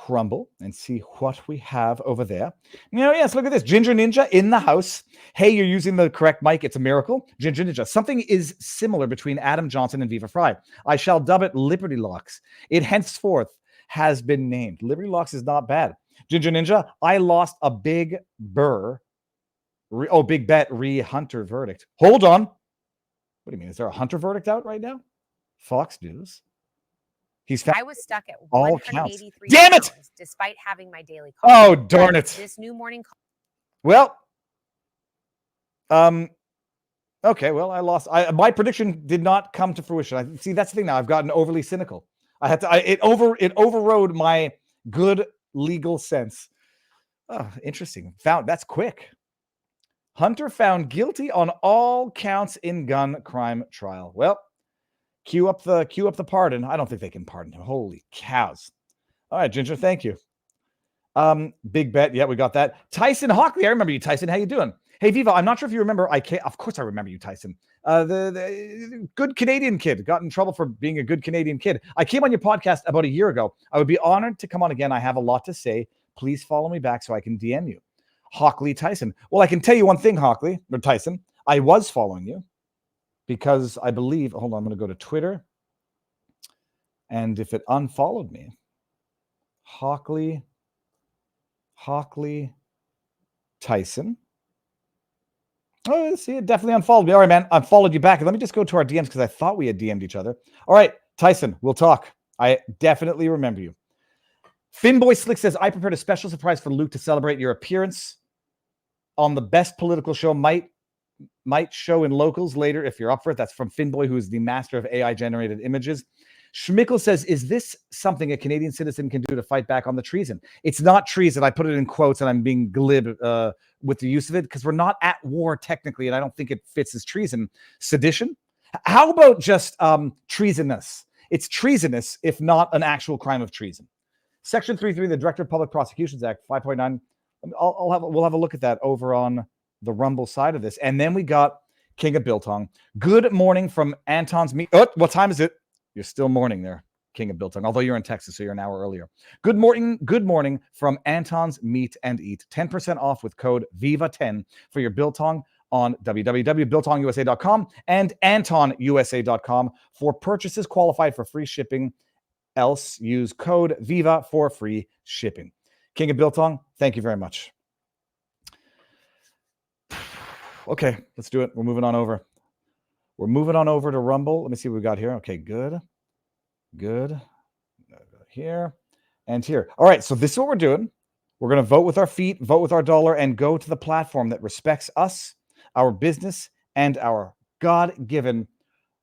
Rumble and see what we have over there. Yes, look at this. Ginger Ninja in the house. Hey, you're using the correct mic. It's a miracle. Ginger Ninja. Something is similar between Adam Johnson and Viva Fry. I shall dub it Liberty Locks. It henceforth has been named. Liberty Locks is not bad. Ginger Ninja, I lost a big big bet Hunter verdict. Hold on. What do you mean? Is there a Hunter verdict out right now? Fox News. He's found I was stuck at all 183 Damn it! pounds despite having my daily call. Oh, darn it. This new morning call. Well, okay, well, I lost. My prediction did not come to fruition. See, that's the thing now. I've gotten overly cynical. It overrode my good legal sense. Oh, interesting. That's quick. Hunter found guilty on all counts in gun crime trial. Well, cue up the pardon. I don't think they can pardon him. Holy cows. All right, Ginger, thank you. Big bet. Yeah, we got that. Tyson Hockley. I remember you, Tyson. How you doing? Hey, Viva, I'm not sure if you remember. Of course I remember you, Tyson. The good Canadian kid got in trouble for being a good Canadian kid. I came on your podcast about a year ago. I would be honored to come on again. I have a lot to say. Please follow me back so I can DM you. Hockley Tyson. Well, I can tell you one thing, Hockley, or Tyson. I was following you because I believe, hold on, I'm going to go to Twitter. And if it unfollowed me, Hockley Tyson. Oh, see, it definitely unfollowed me. All right, man, I followed you back. Let me just go to our DMs because I thought we had DM'd each other. All right, Tyson, we'll talk. I definitely remember you. Finboy Slick says, I prepared a special surprise for Luke to celebrate your appearance on the best political show might show in locals later if you're up for it. That's from Finboy, who is the master of AI-generated images. Schmickel says, is this something a Canadian citizen can do to fight back on the treason? It's not treason. I put it in quotes, and I'm being glib with the use of it because we're not at war technically, and I don't think it fits as treason. Sedition? How about just treasonous? It's treasonous if not an actual crime of treason. Section 3.3, the Director of Public Prosecutions Act, 5.9. We'll have a look at that over on the Rumble side of this. And then we got King of Biltong. Good morning from Anton's meet. Oh, what time is it? You're still morning there, King of Biltong, although you're in Texas, so you're an hour earlier. Good morning from Anton's Meet and Eat. 10% off with code VIVA10 for your Biltong on www.biltongusa.com and antonusa.com for purchases qualified for free shipping. Else use code VIVA for free shipping. King of Biltong, thank you very much. Okay, let's do it. We're moving on over. We're moving on over to Rumble. Let me see what we got here. Okay, good. Here and here. All right, so this is what we're doing. We're going to vote with our feet, vote with our dollar, and go to the platform that respects us, our business, and our God-given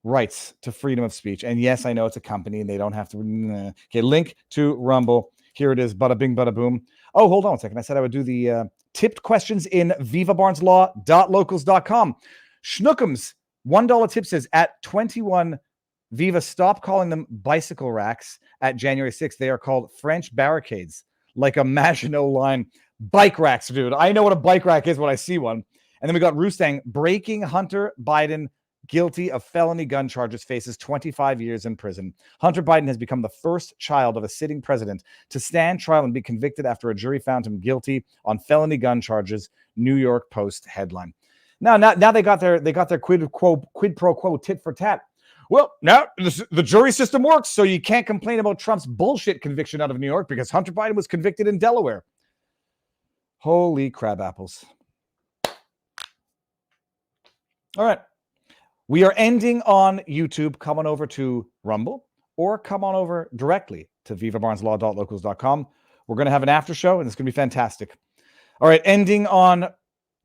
rights to freedom of speech. And yes, I know it's a company and they don't have to. Okay, link to Rumble. Here it is. Bada bing, bada boom. Oh, hold on a second. I said I would do the tipped questions in vivabarneslaw.locals.com. Schnookums, $1 tip says at 21 Viva, stop calling them bicycle racks at January 6th. They are called French barricades, like a Maginot Line. Bike racks, dude. I know what a bike rack is when I see one. And then we got Roostang, breaking Hunter Biden guilty of felony gun charges, faces 25 years in prison. Hunter Biden has become the first child of a sitting president to stand trial and be convicted after a jury found him guilty on felony gun charges. New York Post headline. Now they got their quid pro quo, tit for tat. Well, now the jury system works, so you can't complain about Trump's bullshit conviction out of New York because Hunter Biden was convicted in Delaware. Holy crab apples. All right. We are ending on YouTube. Come on over to Rumble or come on over directly to vivabarneslaw.locals.com. We're going to have an after show, and it's going to be fantastic. All right. Ending on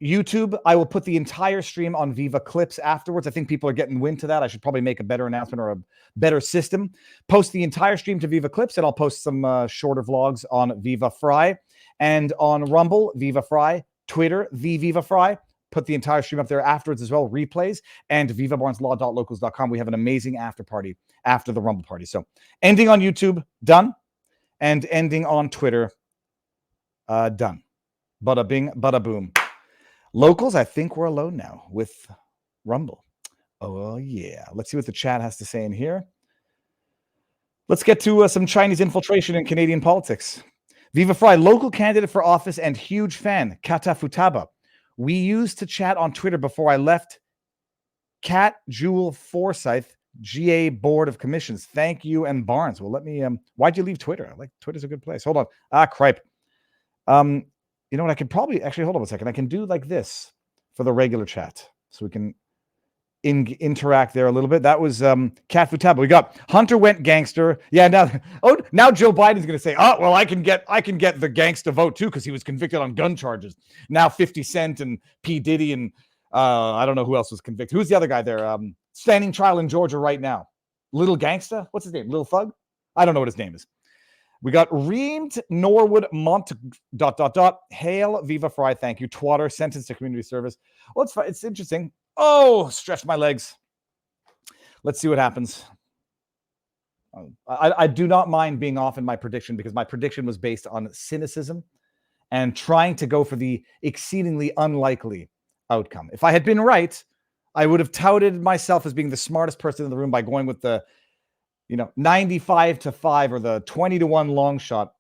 YouTube. I will put the entire stream on Viva Clips afterwards. I think people are getting wind to that. I should probably make a better announcement or a better system. Post the entire stream to Viva Clips, and I'll post some shorter vlogs on Viva Fry and on Rumble, Viva Fry, Twitter, the Viva Fry. Put the entire stream up there afterwards as well, replays, and vivabarneslaw.locals.com. We have an amazing after party after the Rumble party. So ending on YouTube, done, and ending on Twitter, done. Bada bing, bada boom. Locals, I think we're alone now with Rumble. Oh, yeah. Let's see what the chat has to say in here. Let's get to some Chinese infiltration in Canadian politics. Viva Fry, local candidate for office and huge fan, Kata Futaba. We used to chat on Twitter before I left. Cat Jewel Forsyth, GA Board of Commissions. Thank you, and Barnes. Well, let me. Why'd you leave Twitter? Twitter's a good place. Hold on. Cripe. You know what? I could probably actually hold on a second. I can do like this for the regular chat, so we can interact there a little bit. That was Cat Futaba. We got Hunter went gangster. Yeah. Now Joe Biden's going to say, oh well, I can get the gangster vote too because he was convicted on gun charges. Now 50 Cent and P Diddy and I don't know who else was convicted. Who's the other guy there? Standing trial in Georgia right now. Little Gangsta. What's his name? Little Thug. I don't know what his name is. We got Reamed Norwood Mont ... Hail Viva Fry. Thank you. Twatter sentenced to community service. Well, it's interesting. Oh, stretch my legs. Let's see what happens. I do not mind being off in my prediction because my prediction was based on cynicism and trying to go for the exceedingly unlikely outcome. If I had been right, I would have touted myself as being the smartest person in the room by going with the 95-5 or the 20-1 long shot.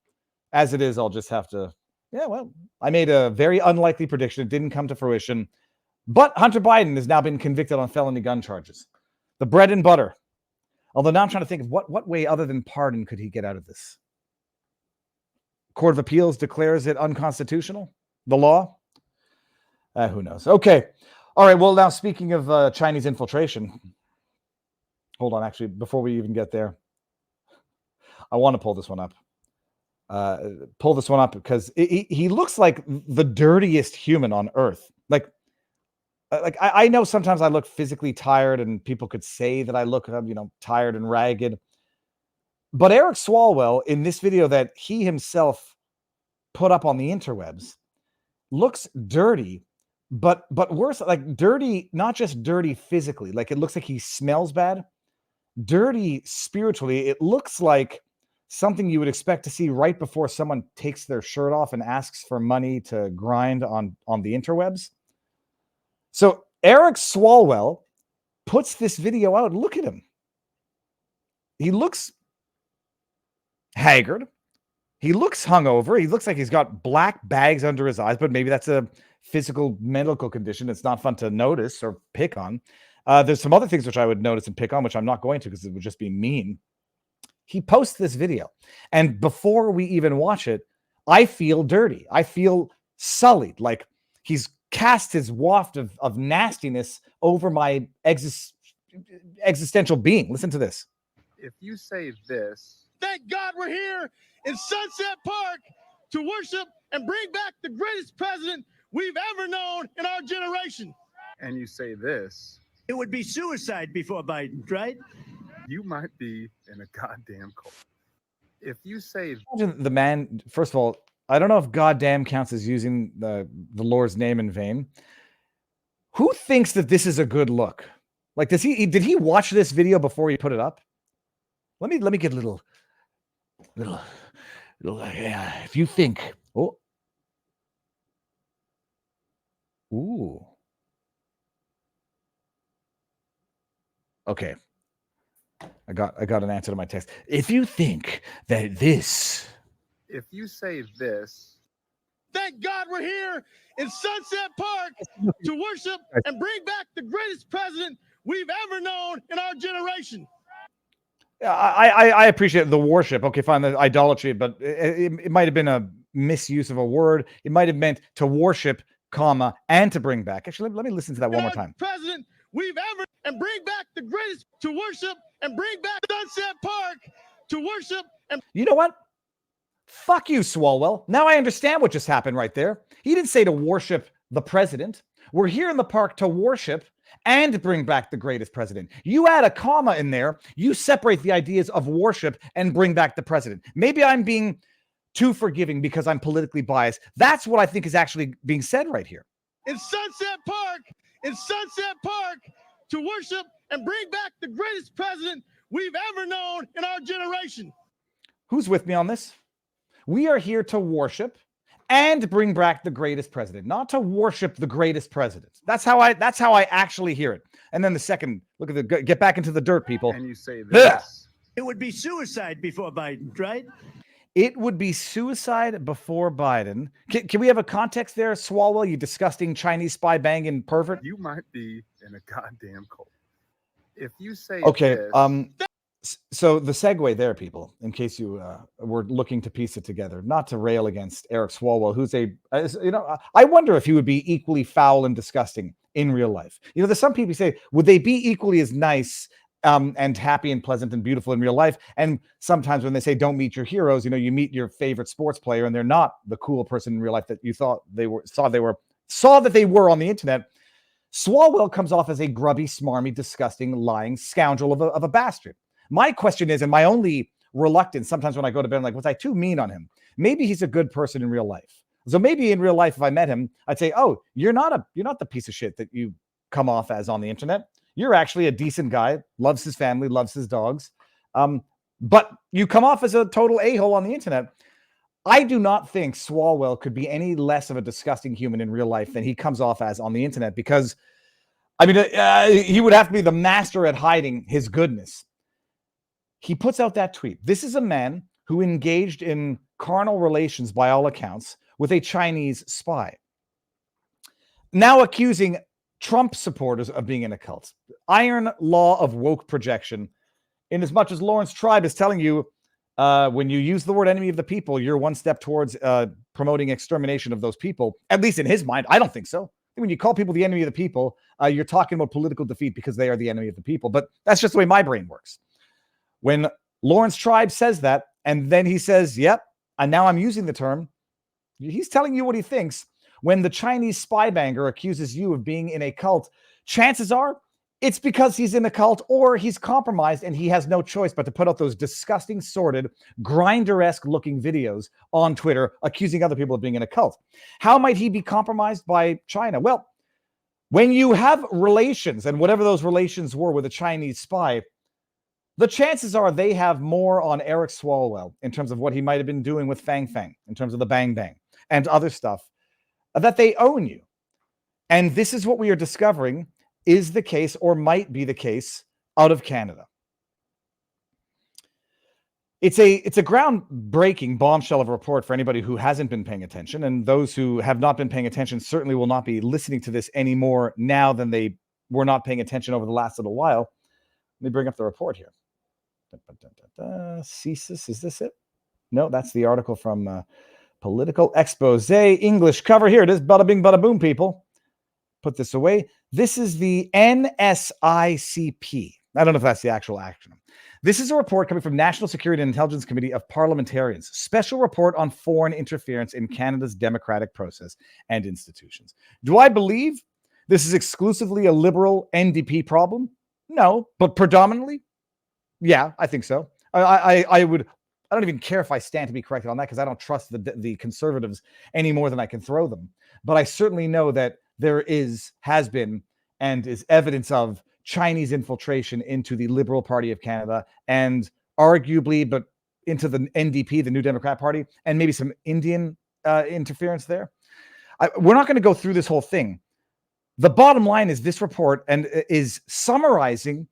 As it is, I'll just have to, I made a very unlikely prediction. It didn't come to fruition. But Hunter Biden has now been convicted on felony gun charges. The bread and butter. Although now I'm trying to think of what way other than pardon could he get out of this? Court of Appeals declares it unconstitutional? The law? Who knows? Okay. All right. Well, now speaking of Chinese infiltration. Hold on. Actually, before we even get there, I want to pull this one up. Because he looks like the dirtiest human on earth. I know sometimes I look physically tired and people could say that I look, tired and ragged. But Eric Swalwell in this video that he himself put up on the interwebs looks dirty, but worse, dirty, not just dirty physically. It looks like he smells bad. Dirty spiritually. It looks like something you would expect to see right before someone takes their shirt off and asks for money to grind on the interwebs. So Eric Swalwell puts this video out. Look at him. He looks haggard. He looks hungover. He looks like he's got black bags under his eyes, but maybe that's a physical medical condition. It's not fun to notice or pick on. There's some other things which I would notice and pick on, which I'm not going to because it would just be mean. He posts this video. And before we even watch it, I feel dirty. I feel sullied. Like he's cast his waft of nastiness over my existential being. Listen to this. If you say this, thank God we're here in Sunset Park to worship and bring back the greatest president we've ever known in our generation. And you say this, it would be suicide before Biden, right? You might be in a goddamn cult. If you say the man, first of all, I don't know if goddamn counts as using the Lord's name in vain. Who thinks that this is a good look? Did he watch this video before he put it up? Let me get a little if you think, ooh. Okay. I got an answer to my text. If you think that this If you say this, Thank God we're here in Sunset Park to worship and bring back the greatest president we've ever known in our generation. I appreciate the worship. Okay, fine, the idolatry, but it might have been a misuse of a word. It might have meant to worship, comma, and to bring back. Actually, let me listen to that one more time. President we've ever and bring back the greatest to worship and bring back Sunset Park to worship and You know what? Fuck you, Swalwell. Now I understand what just happened right there. He didn't say to worship the president. We're here in the park to worship and bring back the greatest president. You add a comma in there, you separate the ideas of worship and bring back the president. Maybe I'm being too forgiving because I'm politically biased. That's what I think is actually being said right here. in Sunset Park to worship and bring back the greatest president we've ever known in our generation. Who's with me on this? We are here to worship and bring back the greatest president, not to worship the greatest president. That's how I actually hear it. And then the second, look at the get back into the dirt, people. and you say this, It would be suicide before Biden, right? It would be suicide before Biden. Can we have a context there, Swalwell, you disgusting Chinese spy banging pervert? you might be in a goddamn cult. If you say Okay, this, so the segue there, people, in case you were looking to piece it together, not to rail against Eric Swalwell, who's I wonder if he would be equally foul and disgusting in real life. You know, there's some people who say, would they be equally as nice and happy and pleasant and beautiful in real life? And sometimes when they say don't meet your heroes, you know, you meet your favorite sports player and they're not the cool person in real life that you thought they were, saw that they were on the internet. Swalwell comes off as a grubby, smarmy, disgusting, lying scoundrel of a bastard. My question is, and my only reluctance sometimes when I go to bed, I'm like, was I too mean on him? Maybe he's a good person in real life. So maybe in real life, if I met him, I'd say, oh, you're not the piece of shit that you come off as on the internet. You're actually a decent guy, loves his family, loves his dogs. But you come off as a total a-hole on the internet. I do not think Swalwell could be any less of a disgusting human in real life than he comes off as on the internet, because, I mean, he would have to be the master at hiding his goodness. He puts out that tweet. This is a man who engaged in carnal relations, by all accounts, with a Chinese spy. Now accusing Trump supporters of being in a cult. Iron law of woke projection. In as much as Lawrence Tribe is telling you, when you use the word enemy of the people, you're one step towards promoting extermination of those people. At least in his mind, I don't think so. When you call people the enemy of the people, you're talking about political defeat because they are the enemy of the people. But that's just the way my brain works. When Lawrence Tribe says that, and then he says, yep, and now I'm using the term, he's telling you what he thinks. When the Chinese spy banger accuses you of being in a cult, chances are it's because he's in a cult or he's compromised and he has no choice but to put out those disgusting, sordid, Grindr-esque looking videos on Twitter accusing other people of being in a cult. How might he be compromised by China? Well, when you have relations, and whatever those relations were with a Chinese spy, the chances are they have more on Eric Swalwell in terms of what he might have been doing with Fang Fang, in terms of the Bang Bang and other stuff, that they own you. And this is what we are discovering is the case, or might be the case, out of Canada. It's a groundbreaking bombshell of a report for anybody who hasn't been paying attention, and those who have not been paying attention certainly will not be listening to this any more now than they were not paying attention over the last little while. Let me bring up the report here. CSIS, is this it? No, that's the article from Political Expose, English cover. Here it is. Bada bing, bada boom, people. Put this away. This is the NSICP. I don't know if that's the actual acronym. This is a report coming from National Security and Intelligence Committee of Parliamentarians. Special report on foreign interference in Canada's democratic process and institutions. Do I believe this is exclusively a Liberal NDP problem? No, but predominantly, yeah, I think so. I don't even care if I stand to be corrected on that because I don't trust the Conservatives any more than I can throw them. But I certainly know that there has been, and is evidence of Chinese infiltration into the Liberal Party of Canada, and arguably, but into the NDP, the New Democrat Party, and maybe some Indian interference there. We're not going to go through this whole thing. The bottom line is this report and is summarizing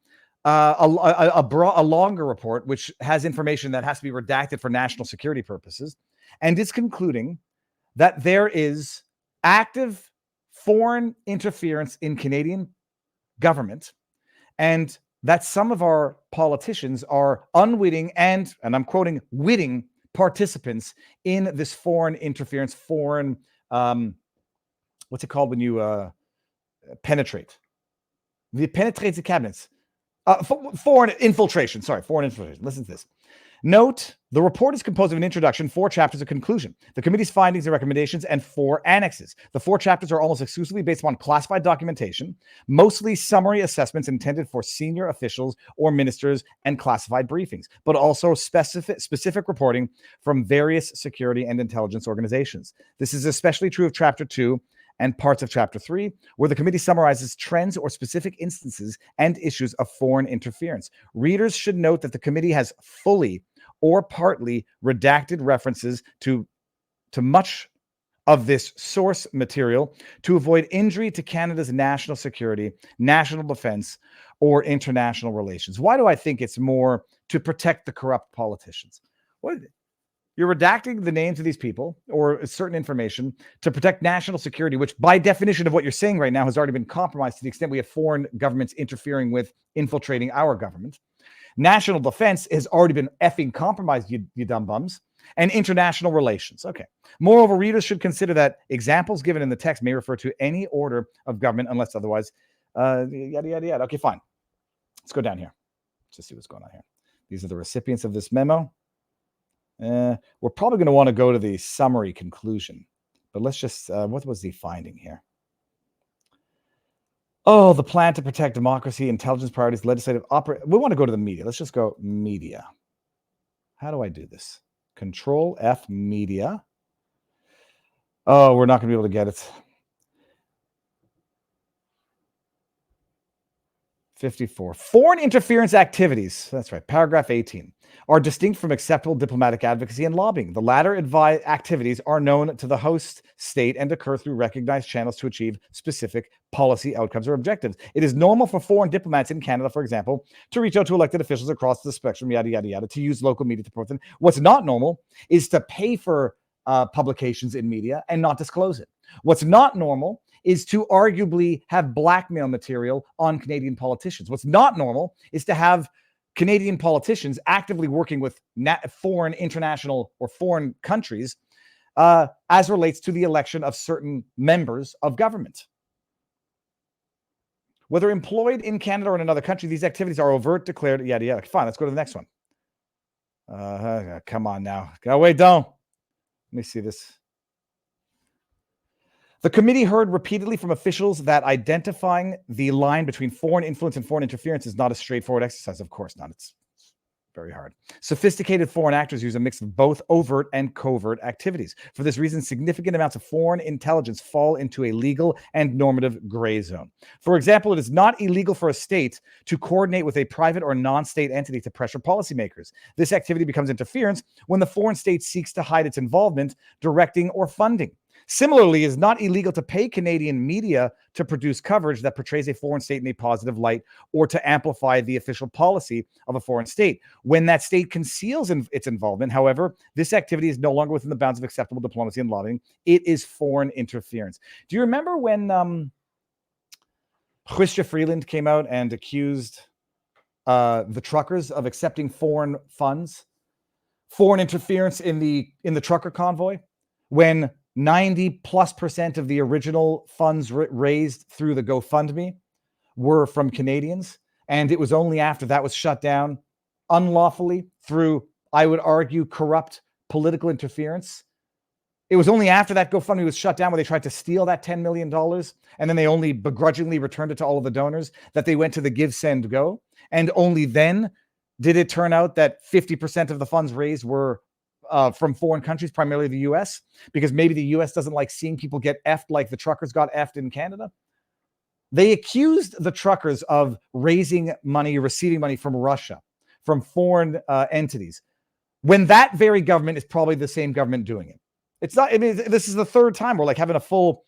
a longer report, which has information that has to be redacted for national security purposes, and is concluding that there is active foreign interference in Canadian government, and that some of our politicians are unwitting and I'm quoting, witting participants in this foreign interference, foreign, what's it called when you penetrate? The penetrate the cabinets. Foreign infiltration. Sorry, foreign infiltration. Listen to this. Note, the report is composed of an introduction, 4 chapters of conclusion, the committee's findings and recommendations, and 4 annexes. The 4 chapters are almost exclusively based upon classified documentation, mostly summary assessments intended for senior officials or ministers and classified briefings, but also specific reporting from various security and intelligence organizations. This is especially true of Chapter 2 and parts of Chapter 3, where the committee summarizes trends or specific instances and issues of foreign interference. Readers should note that the committee has fully or partly redacted references to much of this source material to avoid injury to Canada's national security, national defense, or international relations. Why do I think it's more to protect the corrupt politicians? What? You're redacting the names of these people or certain information to protect national security, which by definition of what you're saying right now has already been compromised to the extent we have foreign governments interfering with infiltrating our government. National defense has already been effing compromised, you dumb bums. And international relations. Okay. Moreover, readers should consider that examples given in the text may refer to any order of government unless otherwise, yada, yada, yada. Okay, fine. Let's go down here. Let's just see what's going on here. These are the recipients of this memo. We're probably going to want to go to the summary conclusion, but let's just, what was the finding here? Oh, the plan to protect democracy, intelligence priorities, legislative we want to go to the media. Let's just go media. How do I do this? Control F media. Oh, we're not going to be able to get it. 54. Foreign interference activities, that's right, paragraph 18, are distinct from acceptable diplomatic advocacy and lobbying. The latter activities are known to the host state and occur through recognized channels to achieve specific policy outcomes or objectives. It is normal for foreign diplomats in Canada, for example, to reach out to elected officials across the spectrum, yada, yada, yada, to use local media to promote them. What's not normal is to pay for publications in media and not disclose it. What's not normal is to arguably have blackmail material on Canadian politicians. What's not normal is to have Canadian politicians actively working with foreign international or foreign countries as relates to the election of certain members of government. Whether employed in Canada or in another country, these activities are overt, declared, yada, yada. Fine, let's go to the next one. Come on now. Go away, don't. Let me see this. The committee heard repeatedly from officials that identifying the line between foreign influence and foreign interference is not a straightforward exercise. Of course not. It's very hard. Sophisticated foreign actors use a mix of both overt and covert activities. For this reason, significant amounts of foreign intelligence fall into a legal and normative gray zone. For example, it is not illegal for a state to coordinate with a private or non-state entity to pressure policymakers. This activity becomes interference when the foreign state seeks to hide its involvement, directing, or funding. Similarly, it is not illegal to pay Canadian media to produce coverage that portrays a foreign state in a positive light or to amplify the official policy of a foreign state. When that state conceals its involvement, however, this activity is no longer within the bounds of acceptable diplomacy and lobbying. It is foreign interference. Do you remember when Chrystia Freeland came out and accused the truckers of accepting foreign funds, foreign interference in the trucker convoy, when 90+% of the original funds raised through the GoFundMe were from Canadians. And it was only after that was shut down unlawfully through, I would argue, corrupt political interference. It was only after that GoFundMe was shut down where they tried to steal that $10 million. And then they only begrudgingly returned it to all of the donors, that they went to the Give, Send, Go. And only then did it turn out that 50% of the funds raised were from foreign countries, primarily the US, because maybe the US doesn't like seeing people get effed like the truckers got effed in Canada. They accused the truckers of raising money, receiving money from Russia, from foreign entities, when that very government is probably the same government doing it. It's not, I mean, this is the third time we're like having a full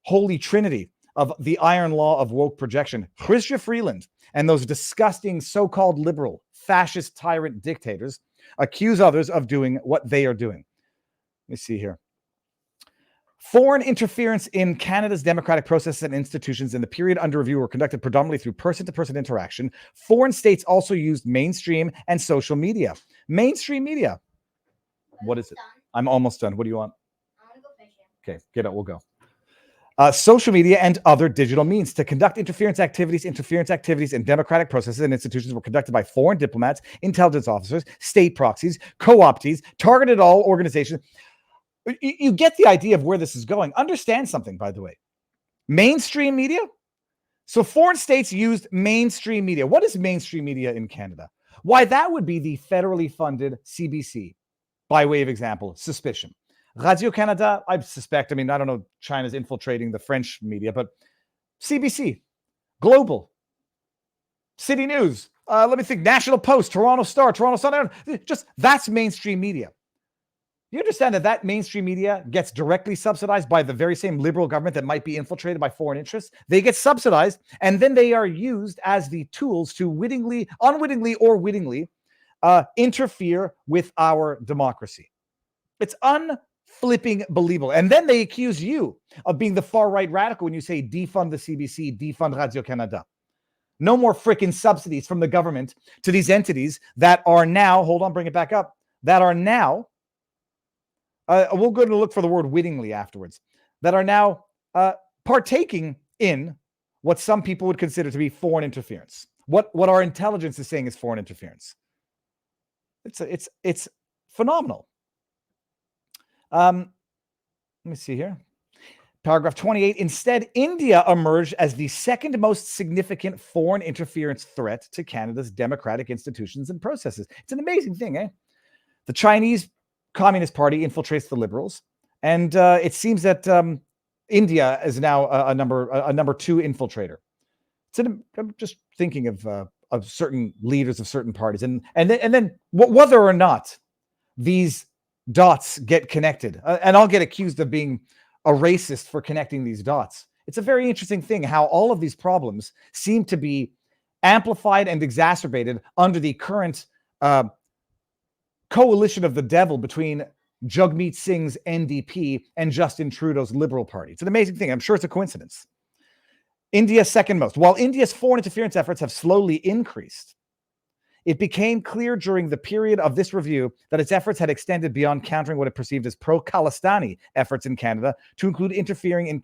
holy trinity of the iron law of woke projection. Chrystia Freeland and those disgusting so-called liberal, fascist tyrant dictators accuse others of doing what they are doing. Let me see here. Foreign interference in Canada's democratic processes and institutions in the period under review were conducted predominantly through person-to-person interaction. Foreign states also used mainstream and social media. Mainstream media. What is it? I'm almost done. What do you want? I want to go fishing. Okay, get out. We'll go. Social media and other digital means to conduct interference activities in democratic processes and institutions were conducted by foreign diplomats, intelligence officers, state proxies, co-optees, targeted all organizations. You get the idea of where this is going. Understand something, by the way. Mainstream media. So foreign states used mainstream media. What is mainstream media in Canada? Why, that would be the federally funded CBC, by way of example, suspicion. Radio-Canada, I suspect, I don't know, China's infiltrating the French media, but CBC, Global, City News, let me think, National Post, Toronto Star, Toronto Sun, just that's mainstream media. You understand that mainstream media gets directly subsidized by the very same liberal government that might be infiltrated by foreign interests? They get subsidized, and then they are used as the tools to wittingly, unwittingly, or wittingly interfere with our democracy. It's unflipping believable. And then they accuse you of being the far-right radical when you say defund the CBC, defund Radio-Canada. No more freaking subsidies from the government to these entities that are now, hold on, bring it back up, that are now, we'll go to look for the word wittingly afterwards, that are now partaking in what some people would consider to be foreign interference. What our intelligence is saying is foreign interference. It's phenomenal. Let me see here. Paragraph 28. Instead, India emerged as the second most significant foreign interference threat to Canada's democratic institutions and processes. It's an amazing thing, eh? The Chinese Communist Party infiltrates the Liberals, and it seems that India is now a number two infiltrator. I'm just thinking of certain leaders of certain parties, and then whether or not these dots get connected, and I'll get accused of being a racist for connecting these dots. It's a very interesting thing how all of these problems seem to be amplified and exacerbated under the current coalition of the devil between Jagmeet Singh's NDP and Justin Trudeau's Liberal Party. It's an amazing thing. I'm sure it's a coincidence. India second most. While India's foreign interference efforts have slowly increased, it became clear during the period of this review that its efforts had extended beyond countering what it perceived as pro-Khalistani efforts in Canada to include interfering in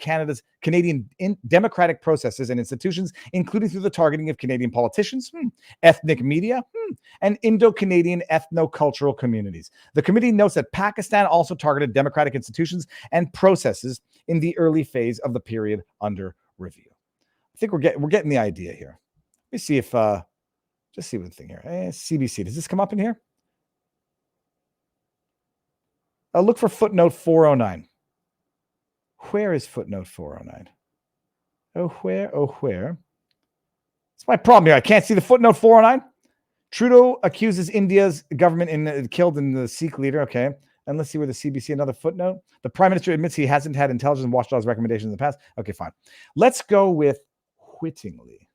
Canadian democratic processes and institutions, including through the targeting of Canadian politicians, ethnic media, and Indo-Canadian ethno-cultural communities. The committee notes that Pakistan also targeted democratic institutions and processes in the early phase of the period under review. I think we're getting the idea here. Let me see if just see one thing here. CBC. Does this come up in here? I'll look for footnote 409. Where is footnote 409? Oh, where? It's my problem here. I can't see the footnote 409. Trudeau accuses India's government killed in the Sikh leader. Okay. And let's see where the CBC, another footnote. The Prime Minister admits he hasn't had intelligence watchdog's recommendations in the past. Okay, fine. Let's go with wittingly.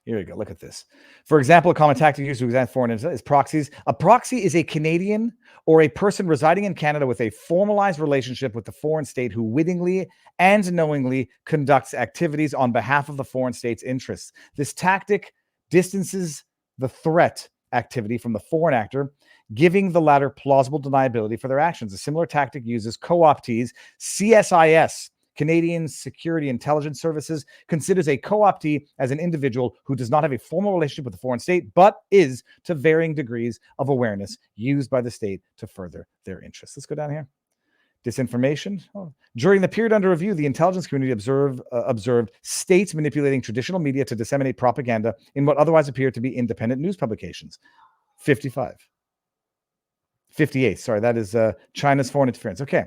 Here we go. Look at this. For example, a common tactic used to examine foreign is proxies. A proxy is a Canadian or a person residing in Canada with a formalized relationship with the foreign state who wittingly and knowingly conducts activities on behalf of the foreign state's interests. This tactic distances the threat activity from the foreign actor, giving the latter plausible deniability for their actions. A similar tactic uses co-optees. CSIS, Canadian Security Intelligence Services, considers a co-optee as an individual who does not have a formal relationship with the foreign state, but is, to varying degrees of awareness, used by the state to further their interests. Let's go down here. Disinformation. During the period under review, the intelligence community observed states manipulating traditional media to disseminate propaganda in what otherwise appeared to be independent news publications. 58. Sorry, that is China's foreign interference. Okay.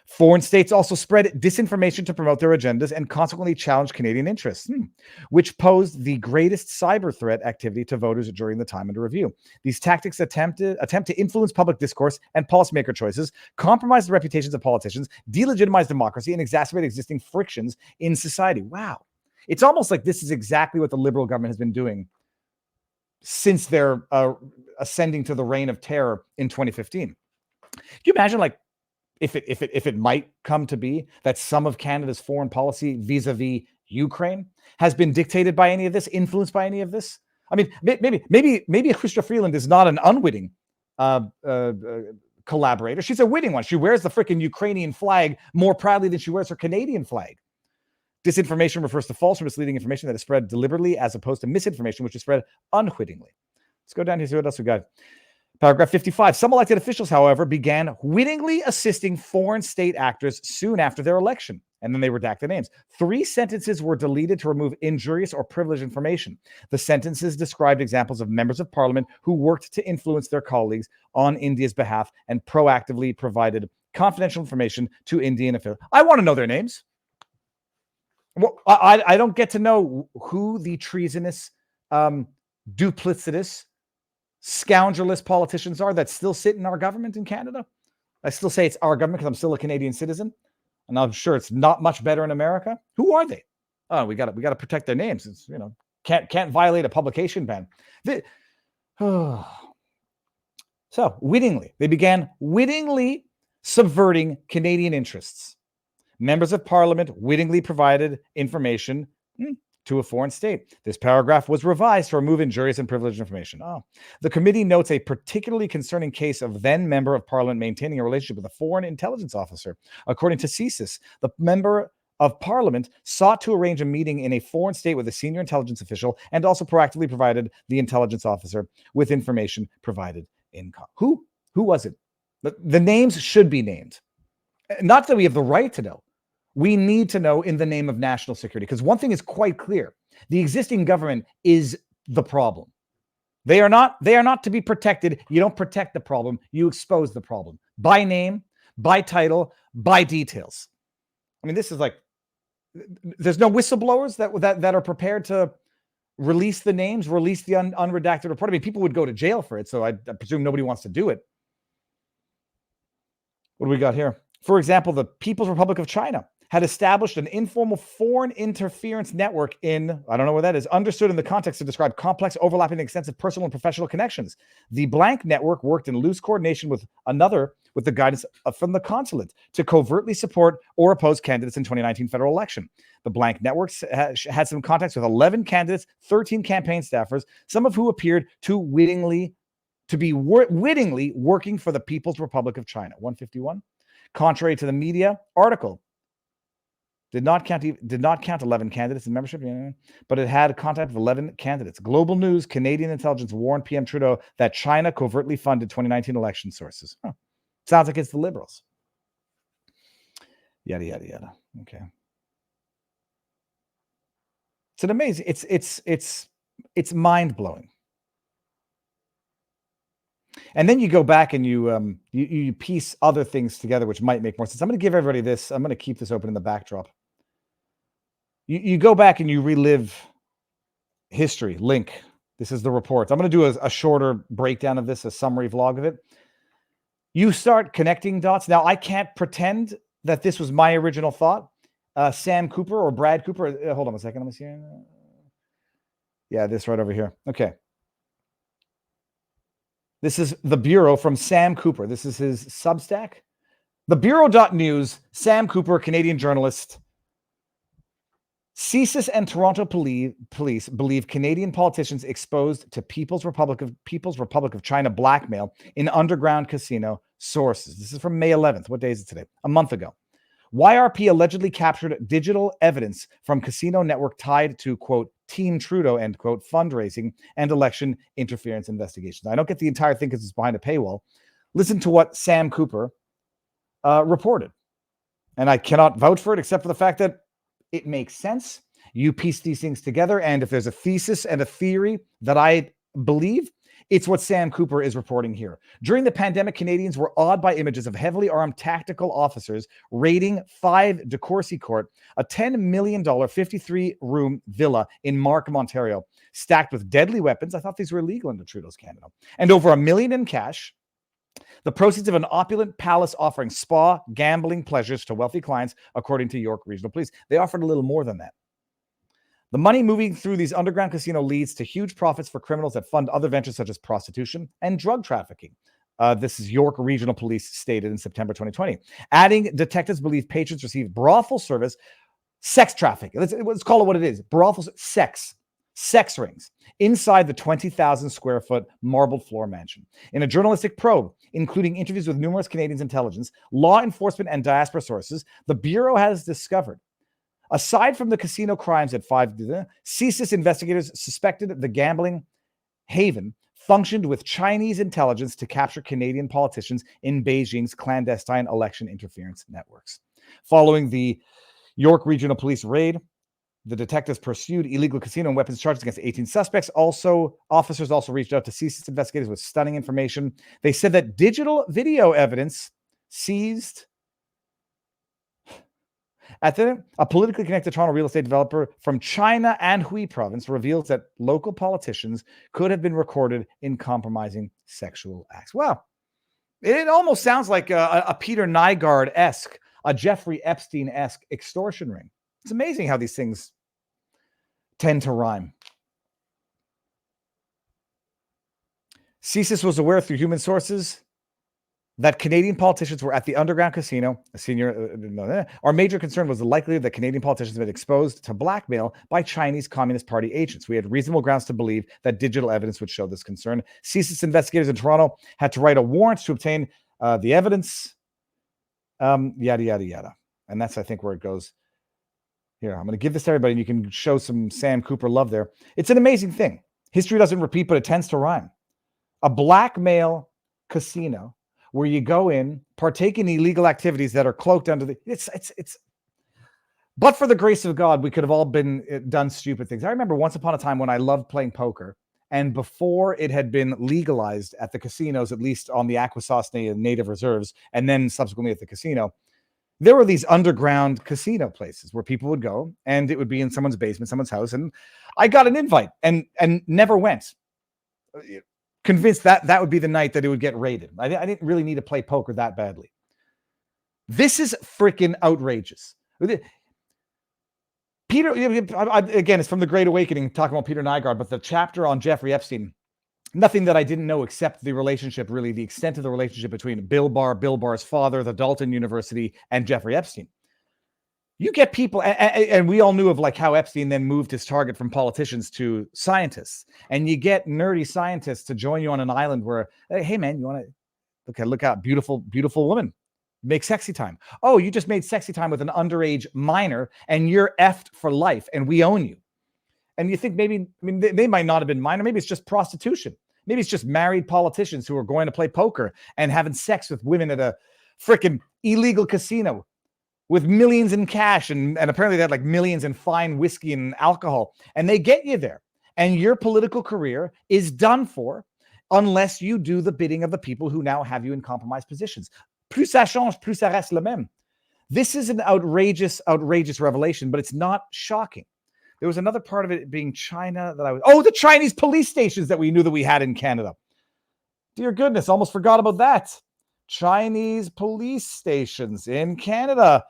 Foreign states also spread disinformation to promote their agendas and consequently challenge Canadian interests, which posed the greatest cyber threat activity to voters during the time under review. These tactics attempt to influence public discourse and policymaker choices, compromise the reputations of politicians, delegitimize democracy, and exacerbate existing frictions in society. Wow. It's almost like this is exactly what the Liberal government has been doing since their ascending to the reign of terror in 2015. Can you imagine, like, if it might come to be that some of Canada's foreign policy vis-a-vis Ukraine has been dictated by any of this, influenced by any of this? I mean, maybe Chrystia Freeland is not an unwitting collaborator. She's a witting one. She wears the freaking Ukrainian flag more proudly than she wears her Canadian flag. Disinformation refers to false or misleading information that is spread deliberately as opposed to misinformation, which is spread unwittingly. Let's go down here and see what else we got. Paragraph 55. Some elected officials, however, began wittingly assisting foreign state actors soon after their election. And then they redact the names. 3 sentences were deleted to remove injurious or privileged information. The sentences described examples of members of parliament who worked to influence their colleagues on India's behalf and proactively provided confidential information to Indian officials. I want to know their names. Well, I don't get to know who the treasonous, duplicitous, scoundrelous politicians are that still sit in our government in Canada. I still say it's our government because I'm still a Canadian citizen. And I'm sure it's not much better in America. Who are they? Oh, we got to protect their names. It's, can't violate a publication ban. So they began wittingly subverting Canadian interests. Members of Parliament wittingly provided information to a foreign state. This paragraph was revised to remove injurious and privileged information. The committee notes a particularly concerning case of then member of Parliament maintaining a relationship with a foreign intelligence officer. According to CSIS, the member of Parliament sought to arrange a meeting in a foreign state with a senior intelligence official and also proactively provided the intelligence officer with information provided in Who was it? The names should be named. Not that we have the right to know. We need to know in the name of national security, because one thing is quite clear. The existing government is the problem. They are not to be protected. You don't protect the problem. You expose the problem by name, by title, by details. I mean, this is like, there's no whistleblowers that are prepared to release the names, release the unredacted report. I mean, people would go to jail for it, so I presume nobody wants to do it. What do we got here? For example, the People's Republic of China had established an informal foreign interference network in, I don't know what that is, understood in the context to describe complex, overlapping, and extensive personal and professional connections. The blank network worked in loose coordination with the guidance from the consulate to covertly support or oppose candidates in 2019 federal election. The blank networks had some contacts with 11 candidates, 13 campaign staffers, some of who appeared to be wittingly working for the People's Republic of China. 151. Contrary to the media article, did not count 11 candidates in membership, but it had a contact of 11 candidates. Global News, Canadian intelligence warned PM Trudeau that China covertly funded 2019 election sources. Sounds like it's the Liberals. Yada, yada, yada. Okay. It's an amazing, it's mind-blowing. And then you go back and you piece other things together, which might make more sense. I'm going to give everybody this. I'm going to keep this open in the backdrop. You go back and you relive history. Link. This is the report. I'm going to do a shorter breakdown of this, a summary vlog of it. You start connecting dots. Now, I can't pretend that this was my original thought. Sam Cooper or Brad Cooper. Hold on a second. Let me see. Yeah, this right over here. Okay. This is the Bureau from Sam Cooper. This is his Substack. The Bureau.news, Sam Cooper, Canadian journalist. CSIS and Toronto police believe Canadian politicians exposed to People's Republic of China blackmail in underground casino sources. This is from May 11th. What day is it today? A month ago. YRP allegedly captured digital evidence from casino network tied to, quote, Team Trudeau, end quote, fundraising and election interference investigations. I don't get the entire thing because it's behind a paywall. Listen to what Sam Cooper reported. And I cannot vouch for it except for the fact that it makes sense. You piece these things together, and if there's a thesis and a theory that I believe, it's what Sam Cooper is reporting here. During the pandemic, Canadians were awed by images of heavily armed tactical officers raiding 5 de Courcy Court, a $10 million 53-room villa in Markham, Ontario, stacked with deadly weapons. I thought these were illegal under Trudeau's Canada. And over $1 million in cash. The proceeds of an opulent palace offering spa gambling pleasures to wealthy clients, according to York Regional Police. They offered a little more than that. The money moving through these underground casino leads to huge profits for criminals that fund other ventures such as prostitution and drug trafficking. This is York Regional Police stated in September 2020. Adding, detectives believe patrons receive brothel service, sex trafficking. Let's call it what it is. Brothel sex rings inside the 20,000 square foot marbled floor mansion. In a journalistic probe, including interviews with numerous Canadian intelligence, law enforcement, and diaspora sources, the Bureau has discovered, aside from the casino crimes at 5, CSIS investigators suspected the gambling haven functioned with Chinese intelligence to capture Canadian politicians in Beijing's clandestine election interference networks. Following the York Regional Police raid, the detectives pursued illegal casino and weapons charges against 18 suspects. Officers also reached out to CSIS investigators with stunning information. They said that digital video evidence seized a politically connected Toronto real estate developer from China and Hui province reveals that local politicians could have been recorded in compromising sexual acts. Well, it almost sounds like a Peter Nygard-esque, a Jeffrey Epstein-esque extortion ring. It's amazing how these things tend to rhyme. CSIS was aware through human sources that Canadian politicians were at the underground casino. Our major concern was the likelihood that Canadian politicians had been exposed to blackmail by Chinese Communist Party agents. We had reasonable grounds to believe that digital evidence would show this concern. CSIS investigators in Toronto had to write a warrant to obtain the evidence, yada, yada, yada. And that's, I think, where it goes. Here, I'm going to give this to everybody, and you can show some Sam Cooper love there. It's an amazing thing. History doesn't repeat, but it tends to rhyme. A blackmail casino where you go in, partake in illegal activities that are cloaked under the... But for the grace of God, we could have all done stupid things. I remember once upon a time when I loved playing poker, and before it had been legalized at the casinos, at least on the Akwesasne Native Reserves, and then subsequently at the casino, there were these underground casino places where people would go, and it would be in someone's basement, someone's house, and I got an invite and never went. Convinced that would be the night that it would get raided. I didn't really need to play poker that badly. This is freaking outrageous. Peter, again, it's from The Great Awakening, talking about Peter Nygard, but the chapter on Jeffrey Epstein, nothing that I didn't know except the relationship, really, the extent of the relationship between Bill Barr's father, the Dalton University, and Jeffrey Epstein. You get people, and we all knew of like how Epstein then moved his target from politicians to scientists. And you get nerdy scientists to join you on an island where, hey man, you want to look out, beautiful woman, make sexy time. Oh, you just made sexy time with an underage minor, and you're effed for life, and we own you. And you think maybe, they might not have been minor. Maybe it's just prostitution. Maybe it's just married politicians who are going to play poker and having sex with women at a freaking illegal casino with millions in cash, and apparently they had like millions in fine whiskey and alcohol, and they get you there, and your political career is done for unless you do the bidding of the people who now have you in compromised positions. Plus ça change, plus ça reste le même. This is an outrageous revelation, but it's not shocking. There was another part of it being China that the Chinese police stations that we knew that we had in Canada. Dear goodness, almost forgot about that. Chinese police stations in Canada.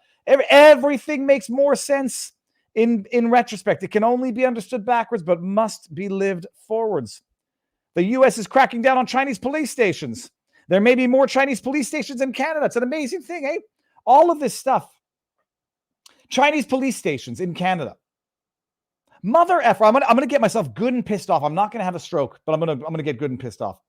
Everything makes more sense in retrospect. It can only be understood backwards, but must be lived forwards. The U.S. is cracking down on Chinese police stations. There may be more Chinese police stations in Canada. It's an amazing thing, eh? All of this stuff. Chinese police stations in Canada. Mother effer. I'm gonna get myself good and pissed off. I'm not gonna have a stroke, but I'm gonna get good and pissed off.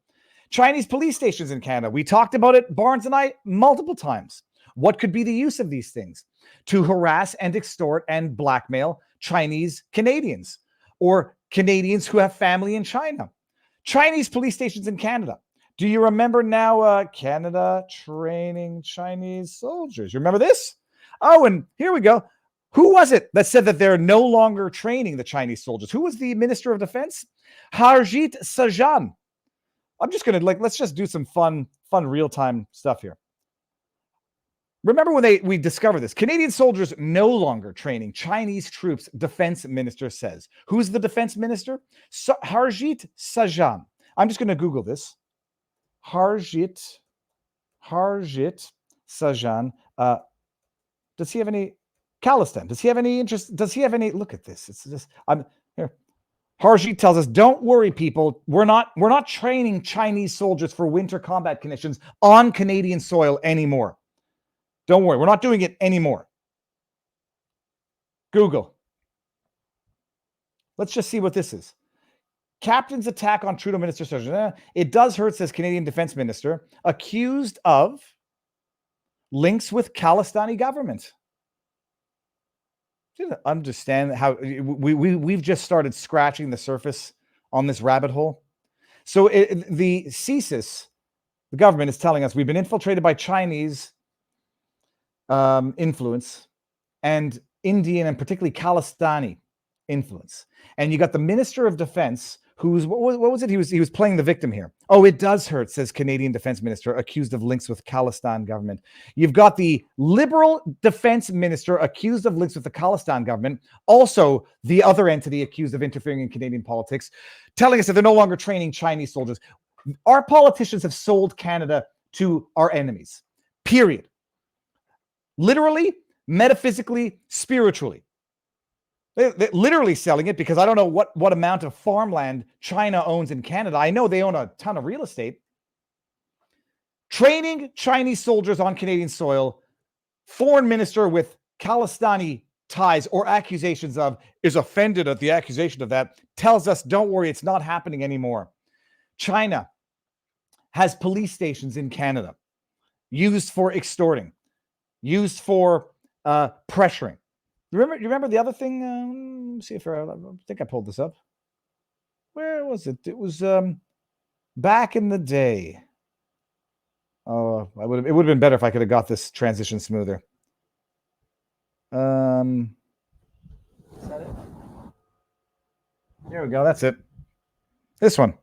Chinese police stations in Canada. We talked about it, Barnes and I, multiple times. What could be the use of these things? To harass and extort and blackmail Chinese Canadians or Canadians who have family in China. Chinese police stations in Canada. Do you remember now Canada training Chinese soldiers? You remember this? Oh, and here we go. Who was it that said that they're no longer training the Chinese soldiers? Who was the Minister of Defense? Harjit Sajjan. I'm just going to let's just do some fun real-time stuff here. Remember when we discovered this? Canadian soldiers no longer training Chinese troops, defense minister says. Who's the defense minister? Harjit Sajjan. I'm just going to Google this. Harjit Sajjan. Does he have any? Khalistan. Does he have any interest? Does he have any? Look at this. It's just I'm here. Harjit tells us, don't worry, people. We're not training Chinese soldiers for winter combat conditions on Canadian soil anymore. Don't worry. We're not doing it anymore. Google. Let's just see what this is. Captain's attack on Trudeau Minister Sergeant. It does hurt, says Canadian Defense Minister, accused of links with Khalistani government. Do you understand how we've just started scratching the surface on this rabbit hole? So the CSIS, the government, is telling us we've been infiltrated by Chinese influence and Indian and particularly Khalistani influence. And you got the Minister of Defense, who's what was it? He was playing the victim here. Oh, it does hurt, says Canadian Defense Minister, accused of links with Khalistan government. You've got the Liberal Defense Minister accused of links with the Khalistan government, also the other entity accused of interfering in Canadian politics, telling us that they're no longer training Chinese soldiers. Our politicians have sold Canada to our enemies, period. Literally, metaphysically, spiritually. They're literally selling it, because I don't know what amount of farmland China owns in Canada. I know they own a ton of real estate. Training Chinese soldiers on Canadian soil, foreign minister with Khalistani ties or accusations of is offended at the accusation of that, tells us, don't worry, it's not happening anymore. China has police stations in Canada used for extorting, used for pressuring. You remember the other thing? Let me see if I think I pulled this up. Where was it? It was back in the day. Oh, it would have been better if I could have got this transition smoother. Is that it? There we go. That's it. This one.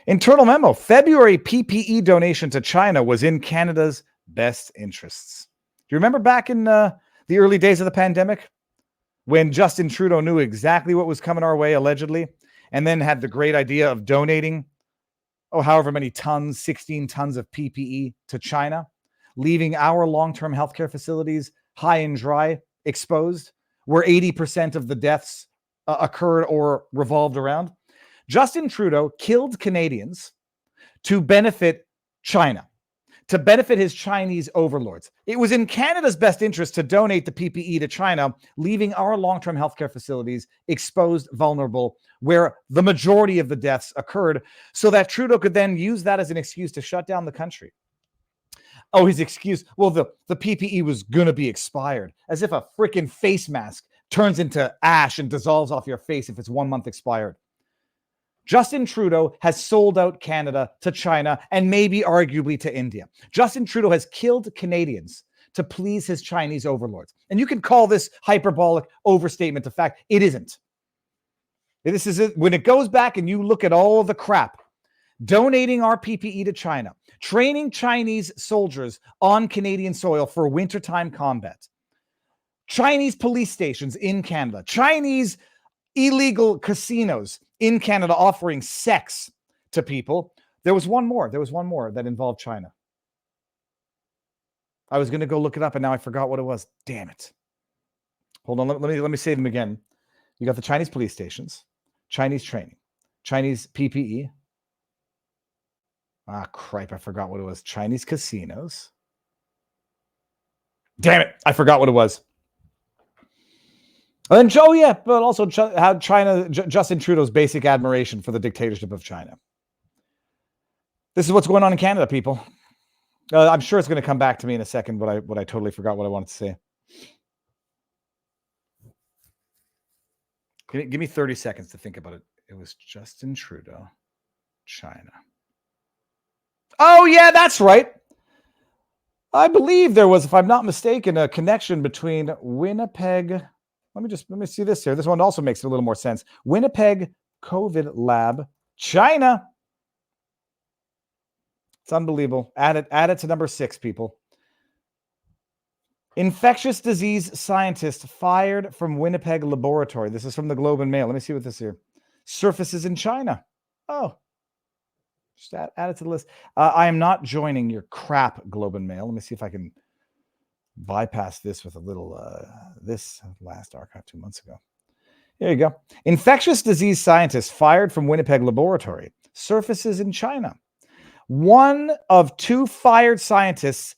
Internal memo. February PPE donation to China was in Canada's best interests. Do you remember back in the early days of the pandemic, when Justin Trudeau knew exactly what was coming our way, allegedly, and then had the great idea of donating, however many tons, 16 tons of PPE to China, leaving our long-term healthcare facilities high and dry, exposed, where 80% of the deaths occurred or revolved around. Justin Trudeau killed Canadians to benefit China, to benefit his Chinese overlords. It was in Canada's best interest to donate the PPE to China, leaving our long-term healthcare facilities exposed, vulnerable, where the majority of the deaths occurred, so that Trudeau could then use that as an excuse to shut down the country. Oh, his excuse, well, the PPE was going to be expired, as if a freaking face mask turns into ash and dissolves off your face if it's 1 month expired. Justin Trudeau has sold out Canada to China and maybe arguably to India. Justin Trudeau has killed Canadians to please his Chinese overlords. And you can call this hyperbolic overstatement of fact. It isn't. This is it. When it goes back and you look at all of the crap, donating our PPE to China, training Chinese soldiers on Canadian soil for wintertime combat, Chinese police stations in Canada, Chinese illegal casinos in Canada offering sex to people. There was one more that involved China. I was going to go look it up and now I forgot what it was. Damn it. Hold on. Let me say them again. You got the Chinese police stations, Chinese training, Chinese PPE. Ah, crap. I forgot what it was. Chinese casinos. Damn it. I forgot what it was. And then, but also how China, Justin Trudeau's basic admiration for the dictatorship of China. This is what's going on in Canada, people. I'm sure it's going to come back to me in a second, but I totally forgot what I wanted to say. Give me 30 seconds to think about it. It was Justin Trudeau, China. Oh, yeah, that's right. I believe there was, if I'm not mistaken, a connection between Winnipeg. Let me see this here. This one also makes a little more sense. Winnipeg COVID lab, China. It's unbelievable. Add it to number 6, people. Infectious disease scientist fired from Winnipeg laboratory. This is from the Globe and Mail. Let me see what this here. Surfaces in China. Oh, just add it to the list. I am not joining your crap, Globe and Mail. Let me see if I can bypass this with a little, this last archive 2 months ago. There you go. Infectious disease scientist fired from Winnipeg laboratory surfaces in China. One of two fired scientists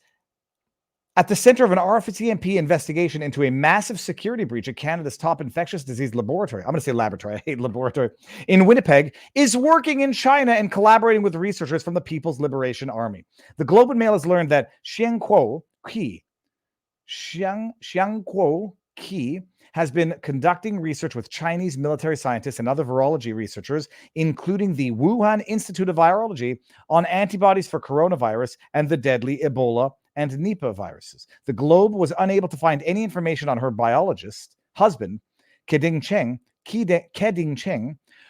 at the center of an RCMP investigation into a massive security breach at Canada's top infectious disease laboratory. I'm going to say laboratory. I hate laboratory. In Winnipeg, is working in China and collaborating with researchers from the People's Liberation Army. The Globe and Mail has learned that Xiangkuo Qi has been conducting research with Chinese military scientists and other virology researchers, including the Wuhan Institute of Virology, on antibodies for coronavirus and the deadly Ebola and Nipah viruses. The Globe was unable to find any information on her biologist husband, Keding Cheng,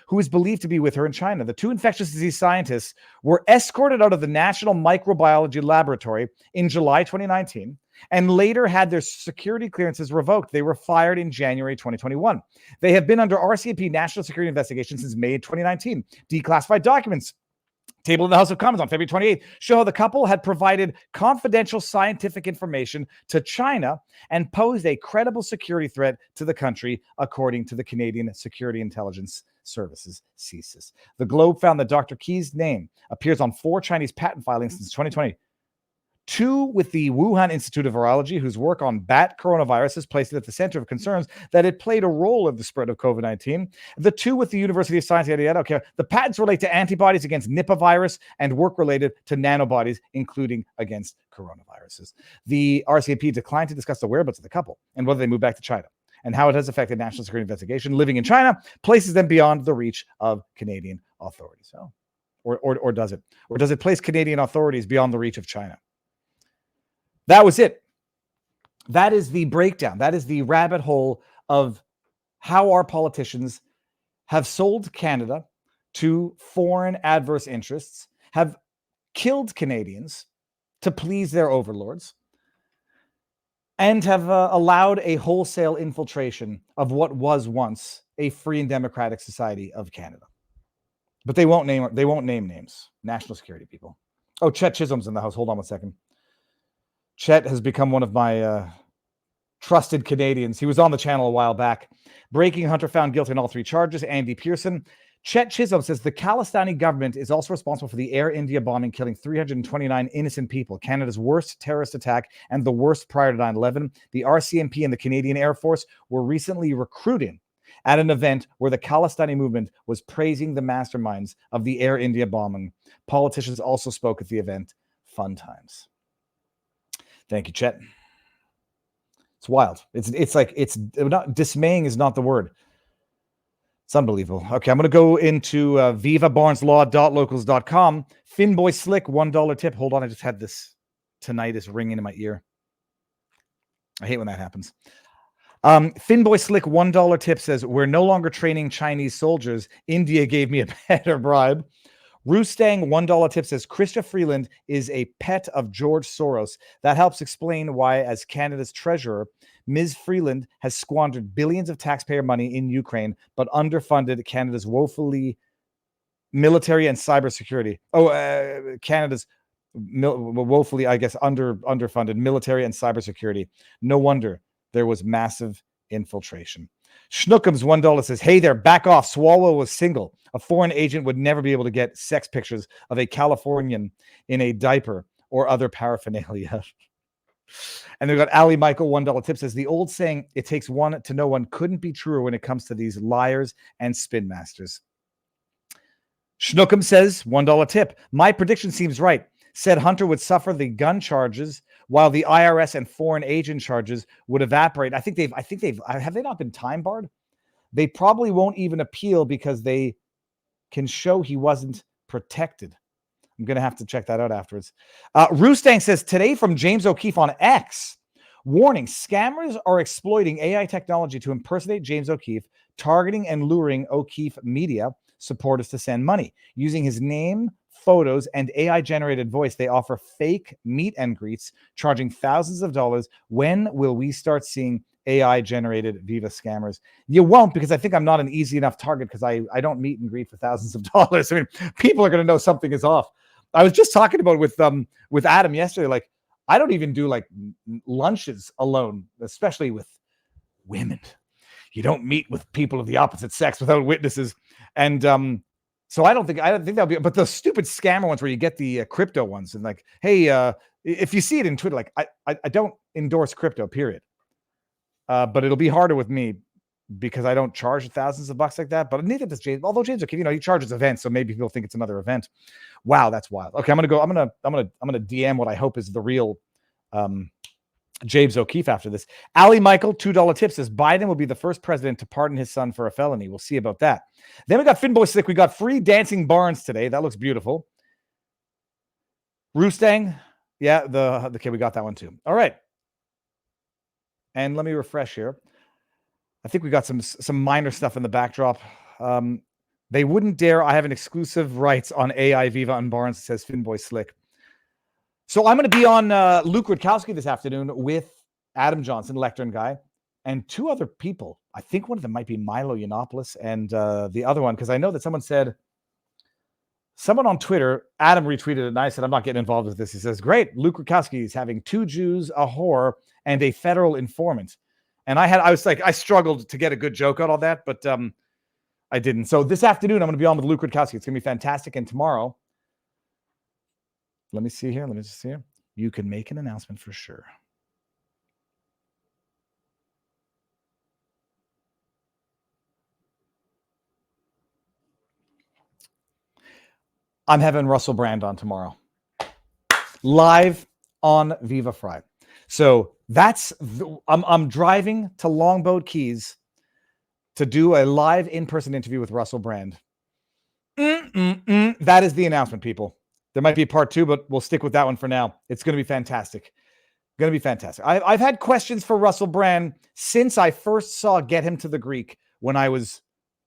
who is believed to be with her in China. The two infectious disease scientists were escorted out of the National Microbiology Laboratory in July 2019 and later had their security clearances revoked. They were fired in January 2021. They have been under RCMP national security investigation since May 2019. Declassified documents tabled in the House of Commons on February 28th show the couple had provided confidential scientific information to China and posed a credible security threat to the country, according to the Canadian Security Intelligence Services, CSIS. The Globe found that Dr. Qi's name appears on 4 Chinese patent filings since 2020. 2 with the Wuhan Institute of Virology, whose work on bat coronaviruses placed it at the center of concerns that it played a role in the spread of COVID-19. The 2 with the University of Science, okay. The patents relate to antibodies against Nipah virus and work related to nanobodies, including against coronaviruses. The RCMP declined to discuss the whereabouts of the couple and whether they moved back to China, and how it has affected national security investigation. Living in China places them beyond the reach of Canadian authorities. So, or does it? Or does it place Canadian authorities beyond the reach of China? That was it. That is the breakdown. That is the rabbit hole of how our politicians have sold Canada to foreign adverse interests, have killed Canadians to please their overlords, and have allowed a wholesale infiltration of what was once a free and democratic society of Canada. But they won't name names. National security people. Oh, Chet Chisholm's in the house. Hold on one second. Chet has become one of my trusted Canadians. He was on the channel a while back. Breaking Hunter found guilty on all 3 charges. Andy Pearson. Chet Chisholm says the Khalistani government is also responsible for the Air India bombing, killing 329 innocent people, Canada's worst terrorist attack and the worst prior to 9/11. The RCMP and the Canadian Air Force were recently recruiting at an event where the Khalistani movement was praising the masterminds of the Air India bombing. Politicians also spoke at the event. Fun times. Thank you, Chet. It's wild. It's not dismaying is not the word. It's unbelievable. Okay, I'm going to go into vivabarneslaw.locals.com. Finboy Slick, $1 tip. Hold on, I just had this tinnitus ringing in my ear. I hate when that happens. Finboy Slick, $1 tip says, we're no longer training Chinese soldiers. India gave me a better bribe. Roostang, $1 tip says, Chrystia Freeland is a pet of George Soros. That helps explain why, as Canada's treasurer, Ms. Freeland has squandered billions of taxpayer money in Ukraine, but underfunded Canada's woefully military and cybersecurity. Canada's woefully, I guess, underfunded military and cybersecurity. No wonder there was massive infiltration. Schnookums, $1 says, hey there, back off. Swalwell was single. A foreign agent would never be able to get sex pictures of a Californian in a diaper or other paraphernalia. And they've got Ali Michael, $1 tip says, the old saying, it takes one to know one, couldn't be truer when it comes to these liars and spin masters. Schnookum says, $1 tip. My prediction seems right. Said Hunter would suffer the gun charges while the IRS and foreign agent charges would evaporate. I think they've have they not been time barred? They probably won't even appeal because they can show he wasn't protected. I'm going to have to check that out afterwards. Roostang says, today from James O'Keefe on X, warning, scammers are exploiting AI technology to impersonate James O'Keefe, targeting and luring O'Keefe media supporters to send money. Using his name, photos, and AI-generated voice, they offer fake meet and greets, charging thousands of dollars. When will we start seeing AI-generated Viva scammers? You won't, because I think I'm not an easy enough target, because I don't meet and greet for thousands of dollars. I mean, people are going to know something is off. I was just talking about with Adam yesterday, like, I don't even do like lunches alone, especially with women. You don't meet with people of the opposite sex without witnesses. And so I don't think that'll be, but the stupid scammer ones where you get the crypto ones and like, hey, if you see it in Twitter, like I don't endorse crypto, period. But it'll be harder with me because I don't charge thousands of bucks like that. But neither does James. Although James, you know, he charges events, so maybe people think it's another event. Wow, that's wild. Okay, I'm gonna DM what I hope is the real James O'Keefe after this. Ali Michael, $2 tip, says Biden will be the first president to pardon his son for a felony. We'll see about that. Then we got Finboy Slick. We got free dancing barns today. That looks beautiful. Roostang. Yeah, okay, we got that one too. All right. And let me refresh here. I think we got some minor stuff in the backdrop. They wouldn't dare. I have an exclusive rights on AI, Viva, and Barnes, says Finboy Slick. So I'm going to be on Luke Rutkowski this afternoon with Adam Johnson, Lectern guy, and two other people. I think one of them might be Milo Yiannopoulos, and the other one, because I know that someone on Twitter, Adam retweeted it, and I said, I'm not getting involved with this. He says, great, Luke Rutkowski is having 2 Jews, a whore, and a federal informant. And I struggled to get a good joke out of that, but I didn't. So this afternoon, I'm going to be on with Luke Rutkowski. It's going to be fantastic. And tomorrow, let me see here. Let me just see here. You can make an announcement for sure. I'm having Russell Brand on tomorrow. Live on Viva Fry. So I'm driving to Longboat Keys to do a live in-person interview with Russell Brand. That is the announcement, people. There might be a part 2, but we'll stick with that one for now. It's going to be fantastic. Going to be fantastic. I've had questions for Russell Brand since I first saw Get Him to the Greek when I was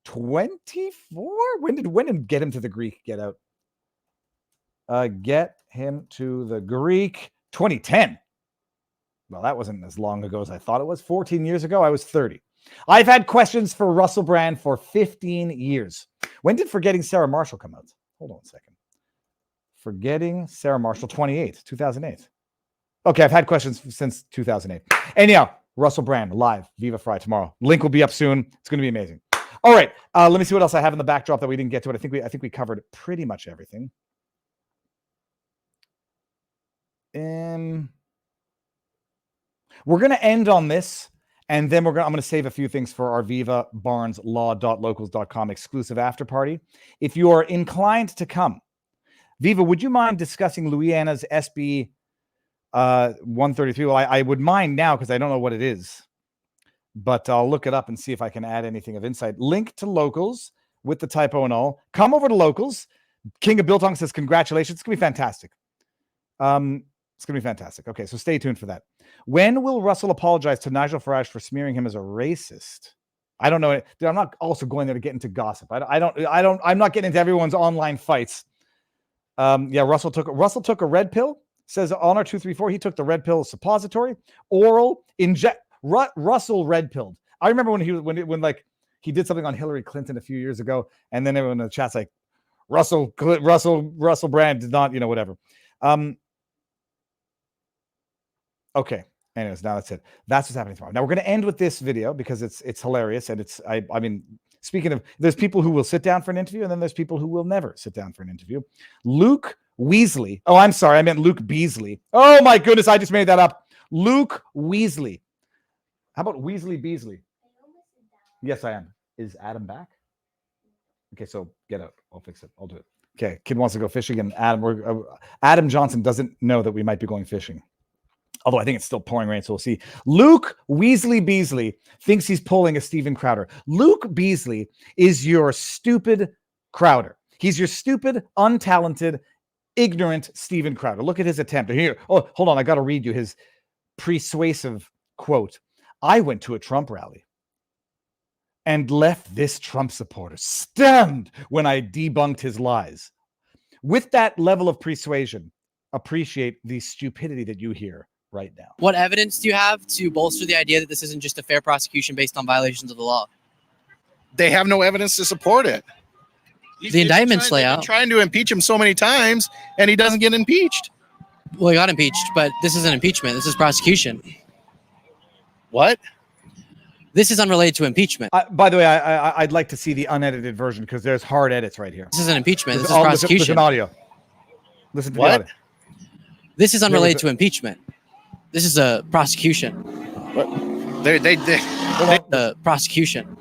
24. When did Get Him to the Greek get out? Get Him to the Greek, 2010. Well, that wasn't as long ago as I thought it was. 14 years ago, I was 30. I've had questions for Russell Brand for 15 years. When did Forgetting Sarah Marshall come out? Hold on a second. Forgetting Sarah Marshall, 2008. Okay, I've had questions since 2008. Anyhow, Russell Brand, live, Viva Fry tomorrow. Link will be up soon. It's going to be amazing. All right, let me see what else I have in the backdrop that we didn't get to. I think we covered pretty much everything. We're going to end on this, and then I'm going to save a few things for our Viva Barnes Law.locals.com exclusive after party. If you are inclined to come, Viva, would you mind discussing Louisiana's SB 133? Well, I would mind now because I don't know what it is, but I'll look it up and see if I can add anything of insight. Link to Locals with the typo and all. Come over to Locals. King of Biltong says, congratulations. It's going to be fantastic. It's going to be fantastic. Okay, so stay tuned for that. When will Russell apologize to Nigel Farage for smearing him as a racist? I don't know. I'm not also going there to get into gossip. I'm not getting into everyone's online fights. Yeah, Russell took a red pill. Says on our 234, he took the red pill suppository, oral inject. Russell red pilled. I remember when he did something on Hillary Clinton a few years ago, and then everyone in the chat's like, Russell Brand did not, whatever. Okay. Anyways, now that's it. That's what's happening tomorrow. Now we're going to end with this video because it's hilarious, and I mean, speaking of, there's people who will sit down for an interview, and then there's people who will never sit down for an interview. Luke Weasley. Oh, I'm sorry. I meant Luke Beasley. Oh my goodness. I just made that up. Luke Weasley. How about Weasley Beasley? Yes, I am. Is Adam back? Okay, so get out. I'll fix it. I'll do it. Okay, kid wants to go fishing, and Adam Johnson doesn't know that we might be going fishing. Although I think it's still pouring rain, so we'll see. Luke Weasley Beasley thinks he's pulling a Steven Crowder. Luke Beasley is your stupid Crowder. He's your stupid, untalented, ignorant Steven Crowder. Look at his attempt. Here, oh, hold on. I got to read you his persuasive quote. I went to a Trump rally and left this Trump supporter stunned when I debunked his lies. With that level of persuasion, appreciate the stupidity that you hear right now. What evidence do you have to bolster the idea that this isn't just a fair prosecution based on violations of the law? They have no evidence to support it. The indictments lay out. Trying to impeach him so many times, and he doesn't get impeached. Well, he got impeached, but this isn't impeachment. This is prosecution. What? This is unrelated to impeachment. By the way, I'd like to see the unedited version because there's hard edits right here. This isn't impeachment. This is Listen, prosecution. listen audio. Listen to What? the audio. This is unrelated to impeachment. This is a prosecution. What? The prosecution.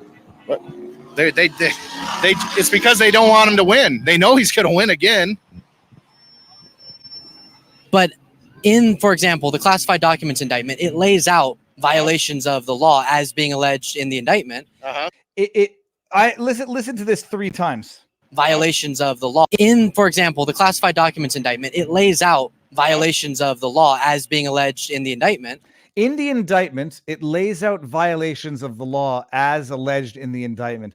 It's because they don't want him to win. They know he's going to win again. But in, for example, the classified documents indictment, it lays out violations of the law as being alleged in the indictment. I listen to this 3 times. Violations of the law. In, for example, the classified documents indictment, it lays out violations of the law as being alleged in the indictment. In the indictment, it lays out violations of the law as alleged in the indictment.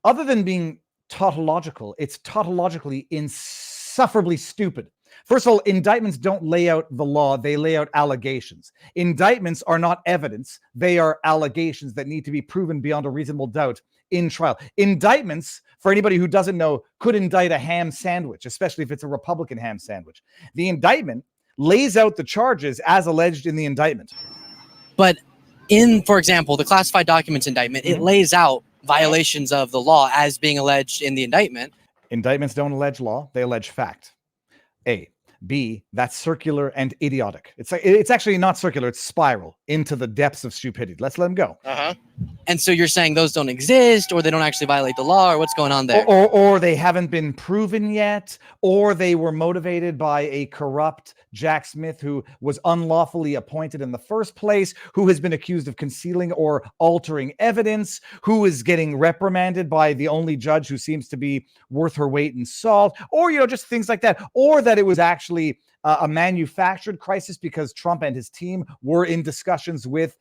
Other than being tautological, it's tautologically insufferably stupid. First of all, indictments don't lay out the law, they lay out allegations. Indictments are not evidence, they are allegations that need to be proven beyond a reasonable doubt in trial. Indictments, for anybody who doesn't know, could indict a ham sandwich, especially if it's a Republican ham sandwich. The indictment lays out the charges as alleged in the indictment. But in, for example, the classified documents indictment, it lays out violations of the law as being alleged in the indictment. Indictments don't allege law, they allege fact. A. B, that's circular and idiotic. It's actually not circular, it's spiral into the depths of stupidity. Let's let them go. And so you're saying those don't exist, or they don't actually violate the law, or what's going on there? Or they haven't been proven yet, or they were motivated by a corrupt Jack Smith who was unlawfully appointed in the first place, who has been accused of concealing or altering evidence, who is getting reprimanded by the only judge who seems to be worth her weight in salt, or, just things like that, or that it was actually a manufactured crisis because Trump and his team were in discussions with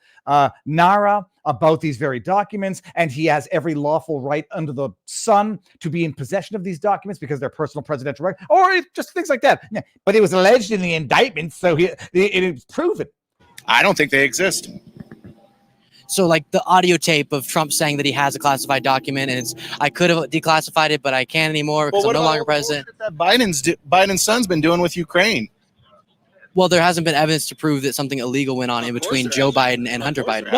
NARA about these very documents, and he has every lawful right under the sun to be in possession of these documents because they're personal presidential right, or just things like that. But it was alleged in the indictment, so it is proven. I don't think they exist. So like the audio tape of Trump saying that he has a classified document and I could have declassified it, but I can't anymore because I'm no longer president. That Biden's son's been doing with Ukraine. Well, there hasn't been evidence to prove that something illegal went on in between Joe Biden and Hunter Biden.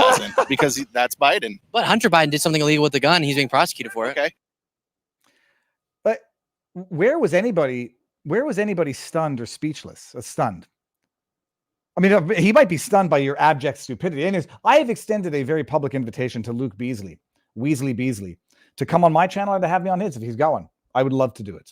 Because that's Biden. But Hunter Biden did something illegal with the gun. He's being prosecuted for it. Okay. But where was anybody stunned or speechless? Stunned. I mean, he might be stunned by your abject stupidity. Anyways, I have extended a very public invitation to Luke Beasley, to come on my channel and to have me on his if he's going. I would love to do it.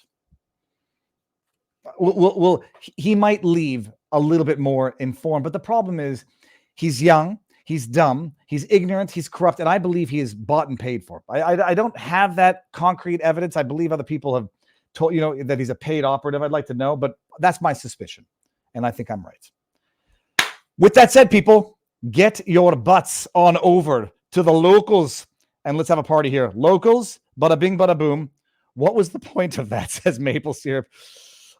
He might leave a little bit more informed, but the problem is he's young, he's dumb, he's ignorant, he's corrupt, and I believe he is bought and paid for. I don't have that concrete evidence. I believe other people have told that he's a paid operative. I'd like to know, but that's my suspicion, and I think I'm right. With that said, people, get your butts on over to the locals and let's have a party here. Locals, bada bing, bada boom. What was the point of that, says Maple Syrup.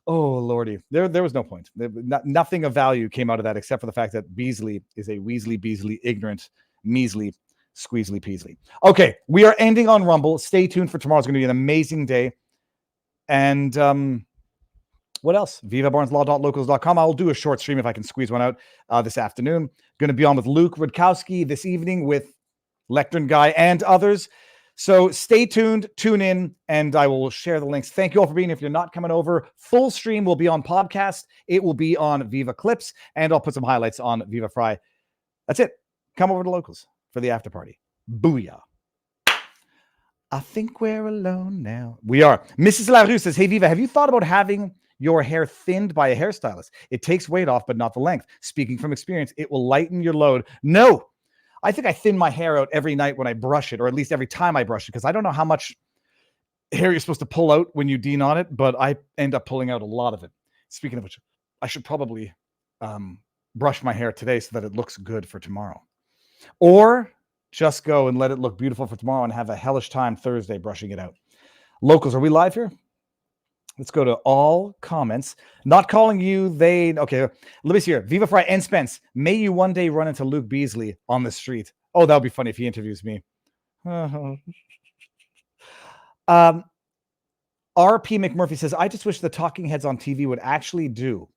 Oh, Lordy. There was no point. Nothing of value came out of that except for the fact that Beasley is a Weasley, Beasley, ignorant, measly, squeezely, peasley. Okay, we are ending on Rumble. Stay tuned for tomorrow. It's going to be an amazing day. And what else? VivaBarnesLaw.locals.com. I'll do a short stream if I can squeeze one out this afternoon. Going to be on with Luke Rudkowski this evening with Lectern Guy and others. So stay tuned, tune in, and I will share the links. Thank you all for being here. If you're not coming over, full stream will be on podcast. It will be on Viva Clips, and I'll put some highlights on Viva Fry. That's it. Come over to Locals for the after party. Booyah. I think we're alone now. We are. Mrs. LaRue says, hey, Viva, have you thought about having your hair thinned by a hairstylist? It takes weight off, but not the length. Speaking from experience, it will lighten your load. No. I think I thin my hair out every night when I brush it, or at least every time I brush it, because I don't know how much hair you're supposed to pull out when you deknot it, but I end up pulling out a lot of it. Speaking of which, I should probably brush my hair today so that it looks good for tomorrow. Or just go and let it look beautiful for tomorrow and have a hellish time Thursday brushing it out. Locals, are we live here? Let's go to all comments. Not calling you, they... Okay, let me see here. Viva Fry and Spence. May you one day run into Luke Beasley on the street. Oh, that would be funny if he interviews me. RP McMurphy says, I just wish the talking heads on TV would actually do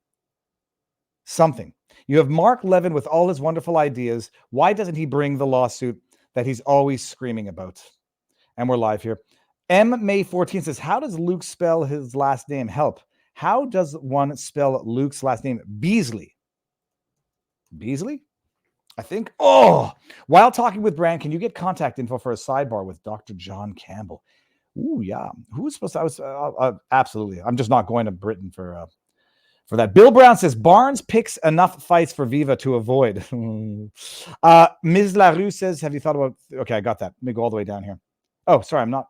something. You have Mark Levin with all his wonderful ideas. Why doesn't he bring the lawsuit that he's always screaming about? And we're live here. M. May 14 says, how does Luke spell his last name? Help. How does one spell Luke's last name? Beasley. Beasley? I think. Oh, while talking with Brand, can you get contact info for a sidebar with Dr. John Campbell? Ooh, yeah. Who was supposed to? I was absolutely. I'm just not going to Britain for that. Bill Brown says Barnes picks enough fights for Viva to avoid. Ms. LaRue says, have you thought about? Okay, I got that. Let me go all the way down here. Oh, sorry, I'm not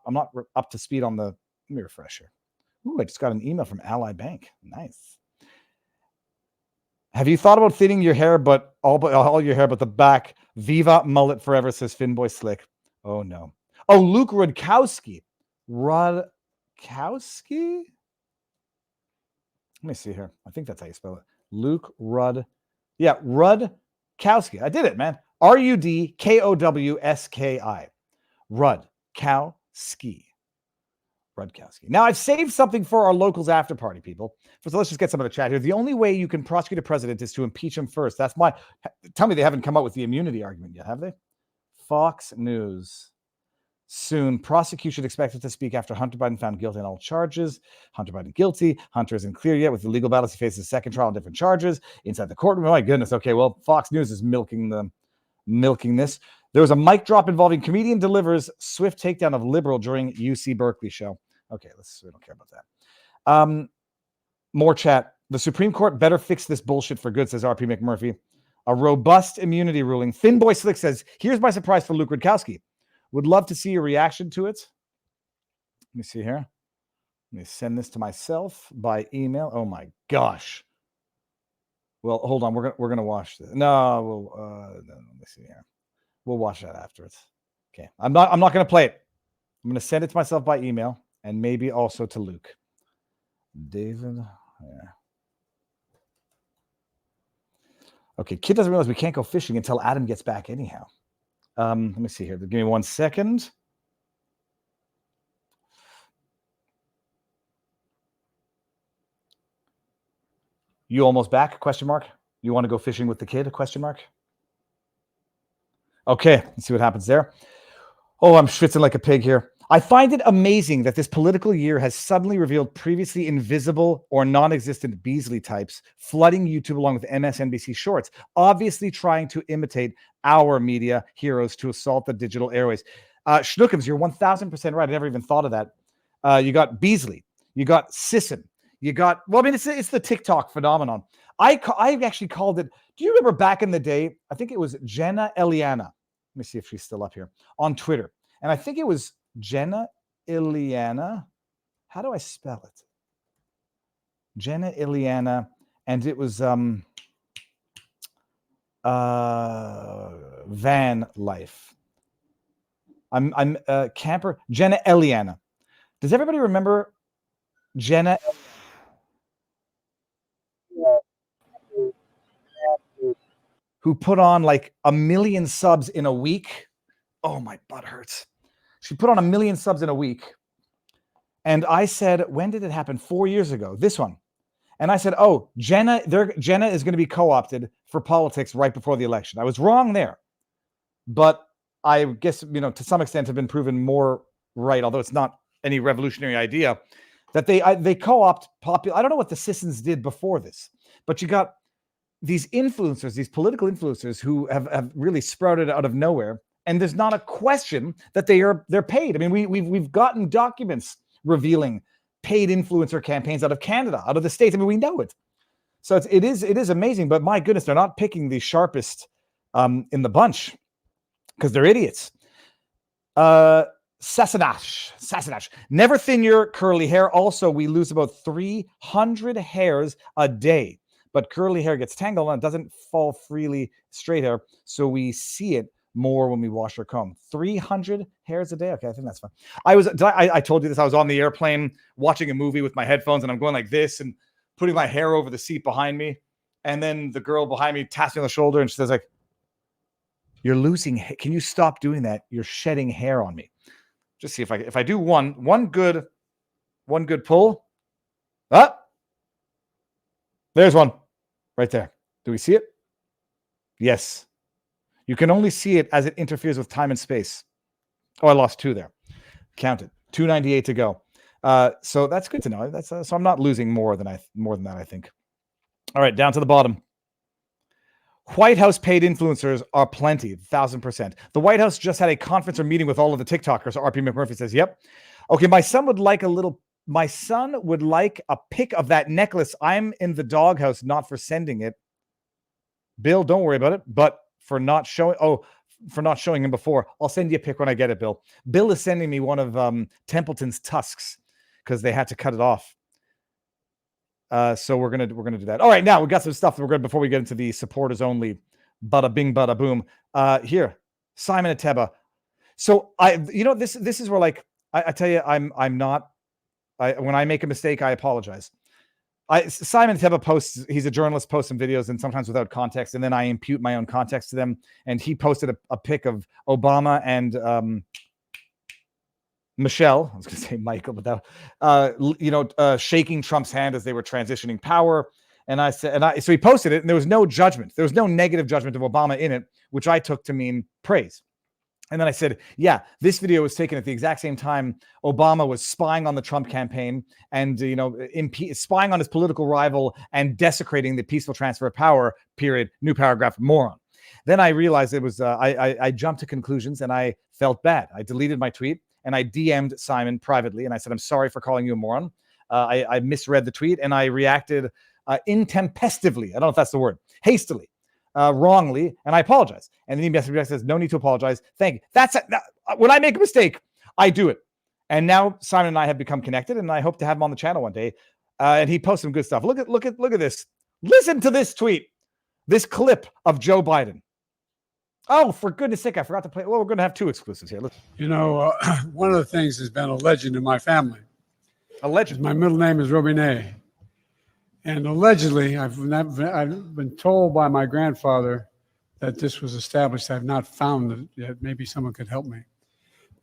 up to speed on the. Let me refresh here. Ooh, I just got an email from Ally Bank. Nice. Have you thought about thinning your hair, but all your hair, but the back? Viva mullet forever, says Finboy Slick. Oh no. Oh, Luke Rudkowski. Rudkowski? Let me see here. I think that's how you spell it. Luke Rud. Yeah, Rudkowski. I did it, man. Rudkowski. Rudkowski. Rudkowski. Now, I've saved something for our locals after party, people. So let's just get some of the chat here. The only way you can prosecute a president is to impeach him first. That's my... Tell me they haven't come up with the immunity argument yet, have they? Fox News. Soon, prosecution expected to speak after Hunter Biden found guilty on all charges. Hunter Biden guilty. Hunter isn't clear yet with the legal battles. He faces a second trial on different charges inside the courtroom. Oh my goodness. Okay, well, Fox News is milking this. There was a mic drop involving comedian delivers swift takedown of liberal during UC Berkeley show. Okay, we don't care about that. More chat. The Supreme Court better fix this bullshit for good, says RP McMurphy. A robust immunity ruling. Finboy Slick says, here's my surprise for Luke Rudkowski. Would love to see your reaction to it. Let me see here. Let me send this to myself by email. Oh my gosh. Well, hold on. We're gonna watch this. No, let me see here. We'll watch that afterwards. Okay. I'm not gonna play it. I'm gonna send it to myself by email and maybe also to Luke. David. Yeah. Okay, kid doesn't realize we can't go fishing until Adam gets back anyhow. Let me see here. Give me 1 second. You almost back? Question mark. You want to go fishing with the kid? Question mark. Okay, let's see what happens there. Oh, I'm schwitzing like a pig here. I find it amazing that this political year has suddenly revealed previously invisible or non-existent Beasley types flooding YouTube along with MSNBC shorts, obviously trying to imitate our media heroes to assault the digital airways. Schnookums, you're 1,000% right. I never even thought of that. You got Beasley. You got Sisson. You got, well, I mean, it's the TikTok phenomenon. I actually called it, do you remember back in the day? I think it was Jenna Eliana. Let me see if she's still up here on Twitter. And I think it was Jenna Iliana. How do I spell it? Jenna Iliana. And it was van life. I'm camper. Jenna Eliana. Does everybody remember Jenna? Who put on like 1 million subs in a week? Oh, my butt hurts. She put on 1 million subs in a week. And I said, when did it happen? 4 years ago, this one. And I said, oh, Jenna is going to be co-opted for politics right before the election. I was wrong there. But I guess, to some extent have been proven more right, although it's not any revolutionary idea, that they co-opt popular. I don't know what the Sissons did before this, but you got these influencers, these political influencers who have really sprouted out of nowhere. And there's not a question that they're paid. I mean, we've gotten documents revealing paid influencer campaigns out of Canada, out of the States. I mean, we know it. So it is amazing. But my goodness, they're not picking the sharpest in the bunch because they're idiots. Sasanash. Never thin your curly hair. Also, we lose about 300 hairs a day. But curly hair gets tangled and it doesn't fall freely straight hair. So we see it more when we wash our comb. 300 hairs a day. Okay, I think that's fine. I told you this. I was on the airplane watching a movie with my headphones and I'm going like this and putting my hair over the seat behind me. And then the girl behind me taps me on the shoulder and she says like, you're losing hair. Can you stop doing that? You're shedding hair on me. Just see if I do one good pull. Ah, there's one right there. Do we see it? Yes. You can only see it as it interferes with time and space. Oh, I lost 2 there. Count it. 298 to go. So that's good to know. That's so I'm not losing more than that, I think. All right, down to the bottom. White House paid influencers are plenty, 1,000%. The White House just had a conference or meeting with all of the TikTokers. RP McMurphy says, "Yep." Okay, my son would like a pic of that necklace. I'm in the doghouse, not for sending it. Bill, don't worry about it, but for not showing him before. I'll send you a pic when I get it, Bill. Bill is sending me one of Templeton's tusks because they had to cut it off. So we're gonna do that. All right, now we got some stuff that we're good before we get into the supporters only. Bada bing, bada boom. Here, Simon Ateba. So this is where, like, I tell you, I'm not. When I make a mistake, I apologize. Simon Ateba posts. He's a journalist, posts some videos, and sometimes without context, and then I impute my own context to them. And he posted a pic of Obama and Michelle. I was going to say Michael, but that shaking Trump's hand as they were transitioning power. And I said, so he posted it, and there was no judgment. There was no negative judgment of Obama in it, which I took to mean praise. And then I said, yeah, this video was taken at the exact same time Obama was spying on the Trump campaign and, spying on his political rival and desecrating the peaceful transfer of power, period, new paragraph, moron. Then I realized it was, I jumped to conclusions and I felt bad. I deleted my tweet and I DM'd Simon privately. And I said, I'm sorry for calling you a moron. I misread the tweet and I reacted intempestively. I don't know if that's the word, hastily. Wrongly, and I apologize. And then he messaged me, says, no need to apologize. Thank you. That's it. When I make a mistake, I do it. And now Simon and I have become connected, and I hope to have him on the channel one day. And he posts some good stuff. Look at this. Listen to this tweet. This clip of Joe Biden. Oh, for goodness sake, I forgot to play. Well, we're going to have 2 exclusives here. One of the things has been a legend in my family. A legend. My middle name is Robinet. And allegedly, I've been told by my grandfather that this was established. I've not found it yet. Maybe someone could help me.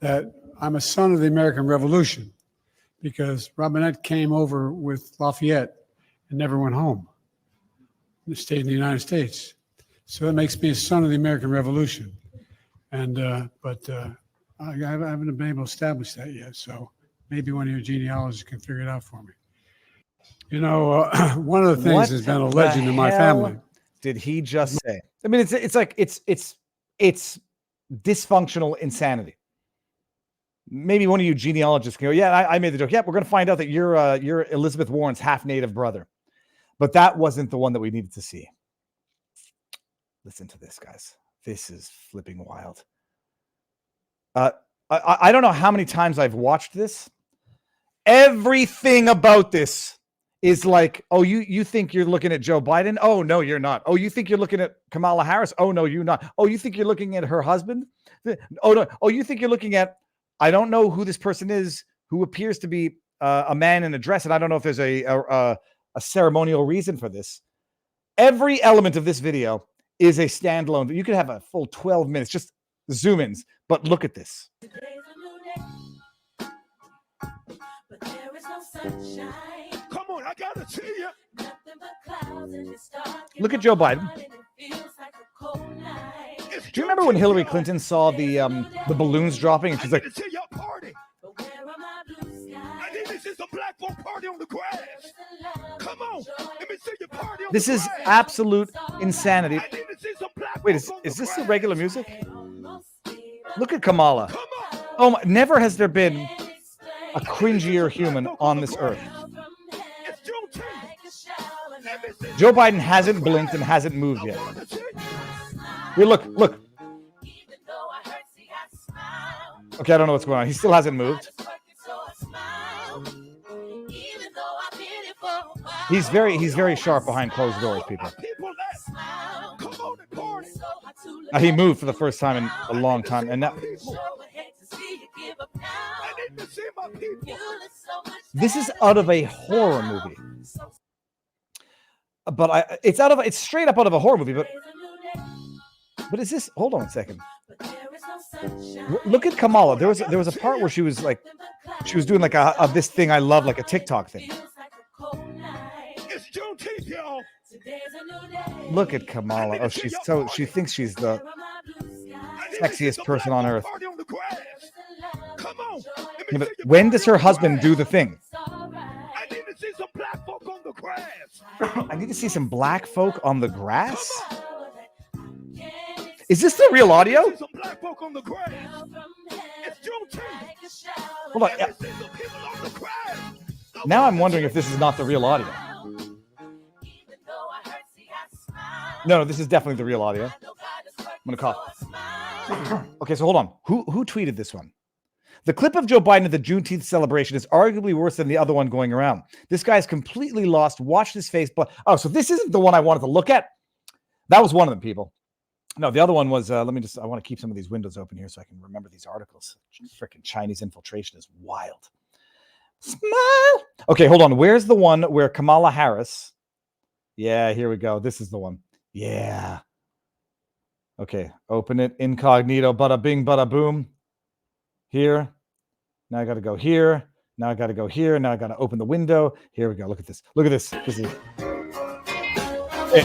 That I'm a son of the American Revolution because Robinette came over with Lafayette and never went home. He stayed in the United States. So that makes me a son of the American Revolution. And but I haven't been able to establish that yet. So maybe one of your genealogists can figure it out for me. One of the things has been a legend in my family. Did he just say? I mean, it's dysfunctional insanity. Maybe one of you genealogists can go, yeah, I made the joke. Yeah, we're going to find out that you're Elizabeth Warren's half-native brother. But that wasn't the one that we needed to see. Listen to this, guys. This is flipping wild. I don't know how many times I've watched this. Everything about this is like, oh, you think you're looking at Joe Biden? Oh, no, you're not. Oh, you think you're looking at Kamala Harris? Oh, no, you're not. Oh, you think you're looking at her husband? Oh, no. Oh, you think you're looking at, I don't know who this person is who appears to be a man in a dress. And I don't know if there's a ceremonial reason for this. Every element of this video is a standalone. You could have a full 12 minutes, just zoom ins. But look at this. But there is no sunshine. Come on, I gotta tell you. Nothing but clouds in this dark. Look at Joe Biden. Do you remember when Hillary Clinton saw the balloons dropping and she's like, This is a black folk party on the grass. Come on, let me see your party on this is absolute insanity. Wait, is this the regular music? Look at Kamala. Oh my, never has there been a cringier human on this earth. Joe Biden hasn't blinked and hasn't moved yet. Here, look. Okay, I don't know what's going on. He still hasn't moved. He's very sharp behind closed doors, people. He moved for the first time in a long time, and now this is out of a horror movie. But it's straight up out of a horror movie. But is this? Hold on a second. Look at Kamala. There was a part where she was doing like a this thing I love, like a TikTok thing. It's juneteenth, y'all. Look at Kamala. Oh, she thinks she's the sexiest person on earth. Come on. Yeah, but when does her husband do the thing? I need to see some black folk on the grass. I need to see some black folk on the grass. Is this the real audio? Some black folk on the grass. It's juneteenth. Hold on. Now I'm wondering if this is not the real audio. No, this is definitely the real audio. I'm gonna cough. Okay, so hold on. Who tweeted this one? The clip of Joe Biden at the Juneteenth celebration is arguably worse than the other one going around. This guy's completely lost. Watch his face. But oh, so this isn't the one I wanted to look at. That was one of them, people. No, the other one was. I want to keep some of these windows open here so I can remember these articles. Freaking Chinese infiltration is wild. Smile. Okay, hold on. Where's the one where Kamala Harris? Yeah, here we go. This is the one. Yeah. Okay, open it. Incognito. Bada bing, bada boom. Here. Now I got to go here. Now I got to go here. Now I got to open the window. Here we go. Look at this. Look at this. This is. Hey.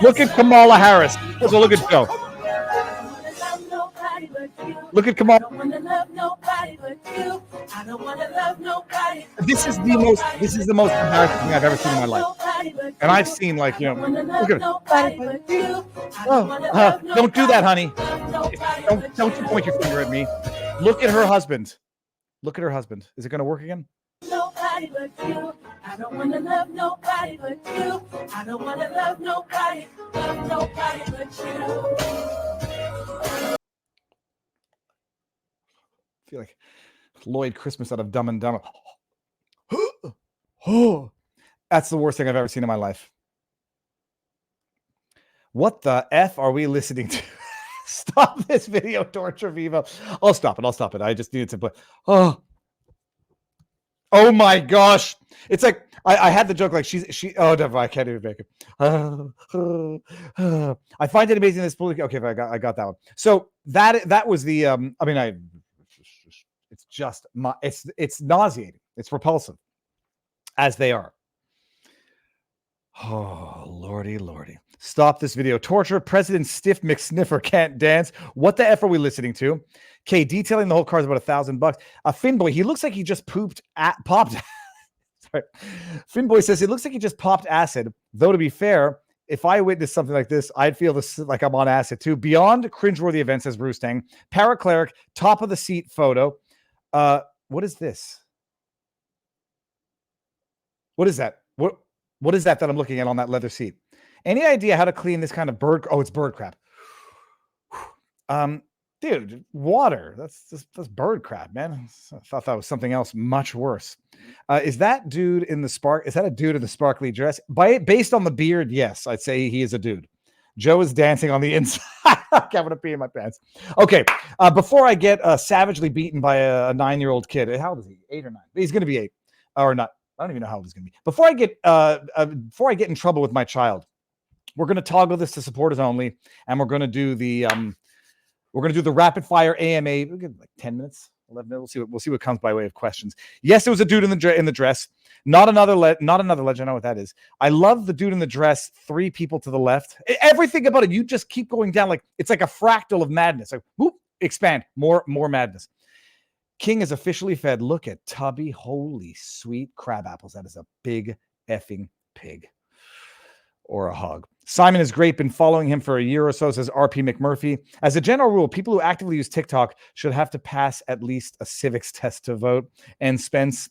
Look at Kamala Harris. So look at Joe. Look at Kamala. This is the most embarrassing thing I've ever seen in my life. And I've seen look at it. Don't do that, honey. Don't you point your finger at me. Look at her husband. Look at her husband. Is it going to work again? Nobody but you. I don't want to love nobody but you. I don't want to love nobody but you. I feel like Lloyd Christmas out of Dumb and Dumber. Oh, that's the worst thing I've ever seen in my life. What the F are we listening to? Stop this video torture, Viva. I'll stop it. I just needed to play. Oh my gosh. It's like I had the joke like oh never, I can't even make it. I find it amazing this police. Okay, I got that one. So that was the it's nauseating. It's repulsive, as they are. Oh, lordy. Stop this video. Torture. President Stiff McSniffer can't dance. What the F are we listening to? Okay, detailing the whole car is about $1,000. Finboy, he looks like he just popped. Sorry. Finboy says it looks like he just popped acid. Though to be fair, if I witnessed something like this, I'd feel this like I'm on acid too. Beyond cringeworthy events, says Bruce Tang. Paracleric, top of the seat photo. What is this? What is that? What is that I'm looking at on that leather seat? Any idea how to clean this kind of bird? Oh, it's bird crap. Dude, water. That's bird crap, man. I thought that was something else much worse. Is that dude in the Is that a dude in the sparkly dress? Based on the beard, yes, I'd say he is a dude. Joe is dancing on the inside. I'm gonna pee in my pants. Okay, before I get savagely beaten by a 9-year-old kid. How old is he? 8 or 9? He's gonna be 8 or not. I don't even know how old he's gonna be. Before I get in trouble with my child, we're gonna toggle this to supporters only, and we're gonna do the rapid fire AMA. We'll get like 10 minutes, 11 minutes. We'll see what comes by way of questions. Yes, it was a dude in the dress. Not another legend. I know what that is. I love the dude in the dress. 3 people to the left. Everything about it, you just keep going down like it's like a fractal of madness. Like whoop, expand, more madness. King is officially fed. Look at Tubby. Holy sweet crab apples. That is a big effing pig. Or a hog. Simon is great. Been following him for a year or so, says RP McMurphy. As a general rule, people who actively use TikTok should have to pass at least a civics test to vote. And Spence,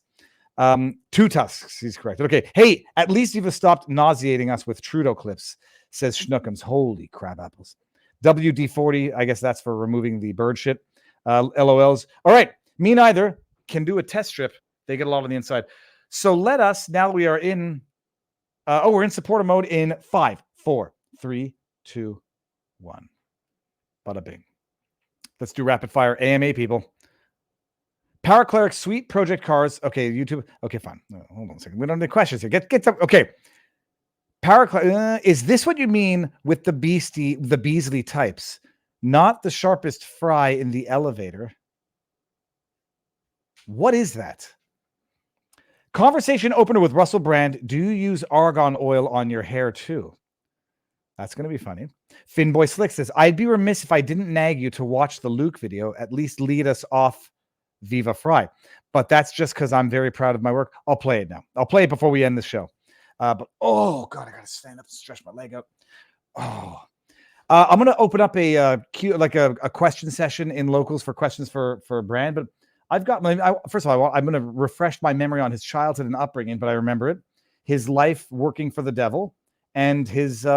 2 tusks. He's correct. Okay. Hey, at least you've stopped nauseating us with Trudeau clips, says Schnookums. Holy crab apples. WD-40, I guess that's for removing the bird shit. LOLs. All right. Me neither can do a test strip. They get a lot on the inside. So let us, now that we are in, we're in supporter mode in 5, 4, 3, 2, 1. Bada bing. Let's do rapid fire AMA, people. Paracleric Suite Project Cars. Okay, YouTube. Okay, fine. Hold on a second. We don't have any questions here. Get some. Okay. Paracleric. Is this what you mean with the Beasley types? Not the sharpest fry in the elevator. What is that? Conversation opener with Russell Brand. Do you use argan oil on your hair too? That's going to be funny. Finboy Slick says, I'd be remiss if I didn't nag you to watch the Luke video, at least lead us off Viva Fry. But that's just because I'm very proud of my work. I'll play it now. I'll play it before we end the show. But oh God, I got to stand up and stretch my leg out. Oh, I'm going to open up a question session in locals for questions for Brand. But I've got first of all, I'm going to refresh my memory on his childhood and upbringing, but I remember it. His life working for the devil and his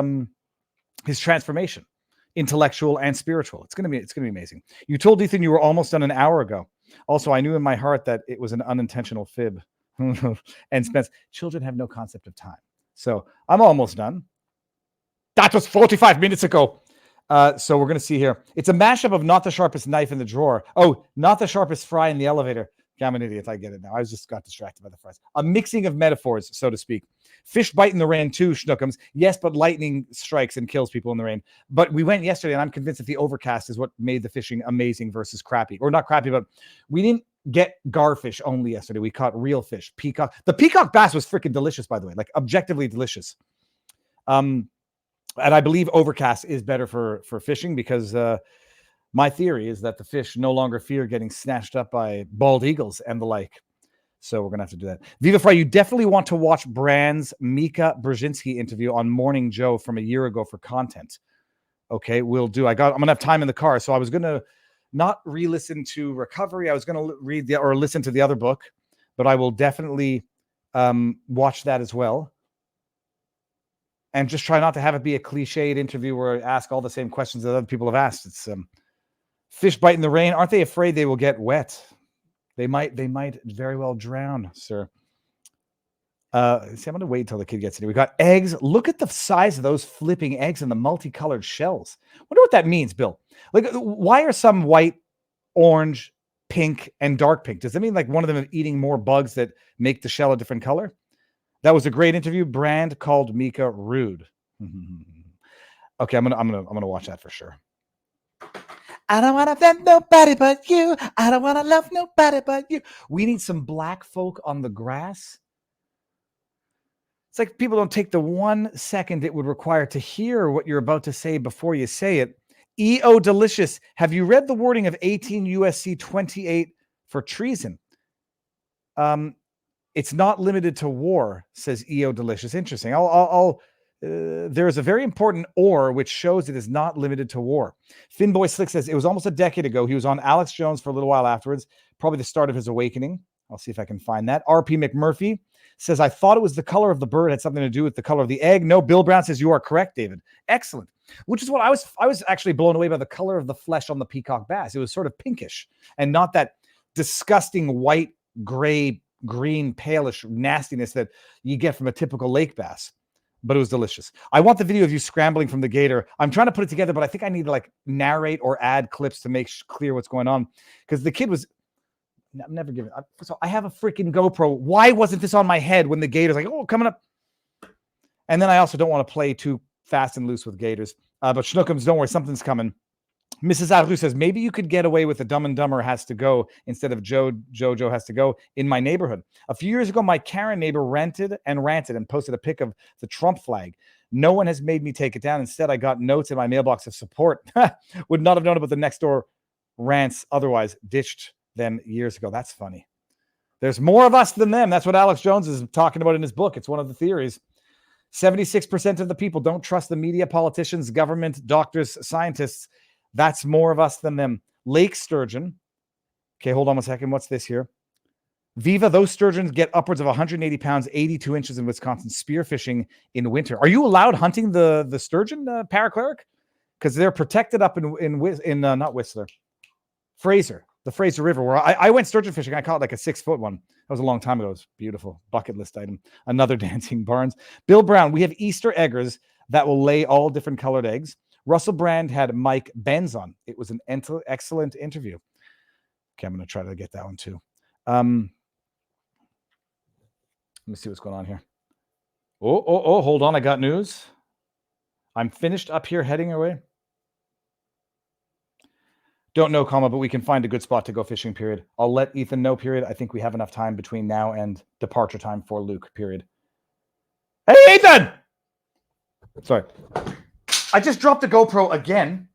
transformation, intellectual and spiritual. It's going to be amazing. You told Ethan you were almost done an hour ago. Also, I knew in my heart that it was an unintentional fib. And Spence, children have no concept of time. So I'm almost done. That was 45 minutes ago. So we're going to see here. It's a mashup of Not the Sharpest Knife in the Drawer. Oh, Not the Sharpest Fry in the Elevator. I'm an idiot. I get it now. I just got distracted by the fries. A mixing of metaphors, so to speak. Fish bite in the rain too, Schnookums. Yes, but lightning strikes and kills people in the rain. But we went yesterday, and I'm convinced that the overcast is what made the fishing amazing versus crappy. Or not crappy, but we didn't get garfish only yesterday. We caught real fish. Peacock. The peacock bass was freaking delicious, by the way. Like, objectively delicious. And I believe overcast is better for fishing because my theory is that the fish no longer fear getting snatched up by bald eagles and the like. So we're going to have to do that. Viva Fry, you definitely want to watch Brand's Mika Brzezinski interview on Morning Joe from a year ago for content. Okay, we'll do. I'm going to have time in the car. So I was going to not re-listen to Recovery. I was going to read or listen to the other book, but I will definitely watch that as well. And just try not to have it be a cliched interview where I ask all the same questions that other people have asked. It's fish bite in the rain. Aren't they afraid they will get wet? They might very well drown, sir. See, I'm going to wait until the kid gets in here. We got eggs. Look at the size of those flipping eggs and the multicolored shells. Wonder what that means, Bill. Like, why are some white, orange, pink, and dark pink? Does that mean like one of them is eating more bugs that make the shell a different color? That was a great interview. Brand called Mika rude. Okay, I'm gonna watch that for sure. I don't want to love nobody but you. I don't want to love nobody but you. We need some black folk on the grass. It's like people don't take the 1 second it would require to hear what you're about to say before you say it. E.O. Delicious. Have you read the wording of 18 USC 28 for treason? It's not limited to war, says E.O. Delicious. Interesting. There's a very important or which shows it is not limited to war. Finboy Slick says it was almost a decade ago. He was on Alex Jones for a little while afterwards, probably the start of his awakening. I'll see if I can find that. R.P. McMurphy says, I thought it was the color of the bird had something to do with the color of the egg. No, Bill Brown says you are correct, David. Excellent. Which is what I was actually blown away by the color of the flesh on the peacock bass. It was sort of pinkish and not that disgusting white, gray, green, palish nastiness that you get from a typical lake bass. But it was delicious. I want the video of you scrambling from the gator. I'm trying to put it together, but I think I need to like narrate or add clips to make clear what's going on. Because the kid was, I'm never giving up. So I have a freaking GoPro. Why wasn't this on my head when the gator's like, oh, coming up? And then I also don't want to play too fast and loose with gators. But Schnookums, don't worry, something's coming. Mrs. Adru says, maybe you could get away with the Dumb and Dumber has to go instead of Jojo has to go in my neighborhood. A few years ago, my Karen neighbor ranted and posted a pic of the Trump flag. No one has made me take it down. Instead, I got notes in my mailbox of support. Would not have known about the next door rants otherwise. Ditched them years ago. That's funny. There's more of us than them. That's what Alex Jones is talking about in his book. It's one of the theories. 76% of the people don't trust the media, politicians, government, doctors, scientists. That's more of us than them. Lake sturgeon. Okay, hold on a second. What's this here? Viva, those sturgeons get upwards of 180 pounds, 82 inches in Wisconsin, spearfishing in winter. Are you allowed hunting the sturgeon, Paracleric? Because they're protected up in not Whistler, Fraser, the Fraser River, where I went sturgeon fishing. I caught like a 6-foot one. That was a long time ago. It was beautiful. Bucket list item. Another dancing barns. Bill Brown, we have Easter eggers that will lay all different colored eggs. Russell Brand had Mike Benz on. It was an excellent interview. Okay, I'm going to try to get that one too. Let me see what's going on here. Oh, hold on. I got news. I'm finished up here heading away. Don't know, comma, but we can find a good spot to go fishing, period. I'll let Ethan know, period. I think we have enough time between now and departure time for Luke, period. Hey, Ethan! Sorry. I just dropped the GoPro again.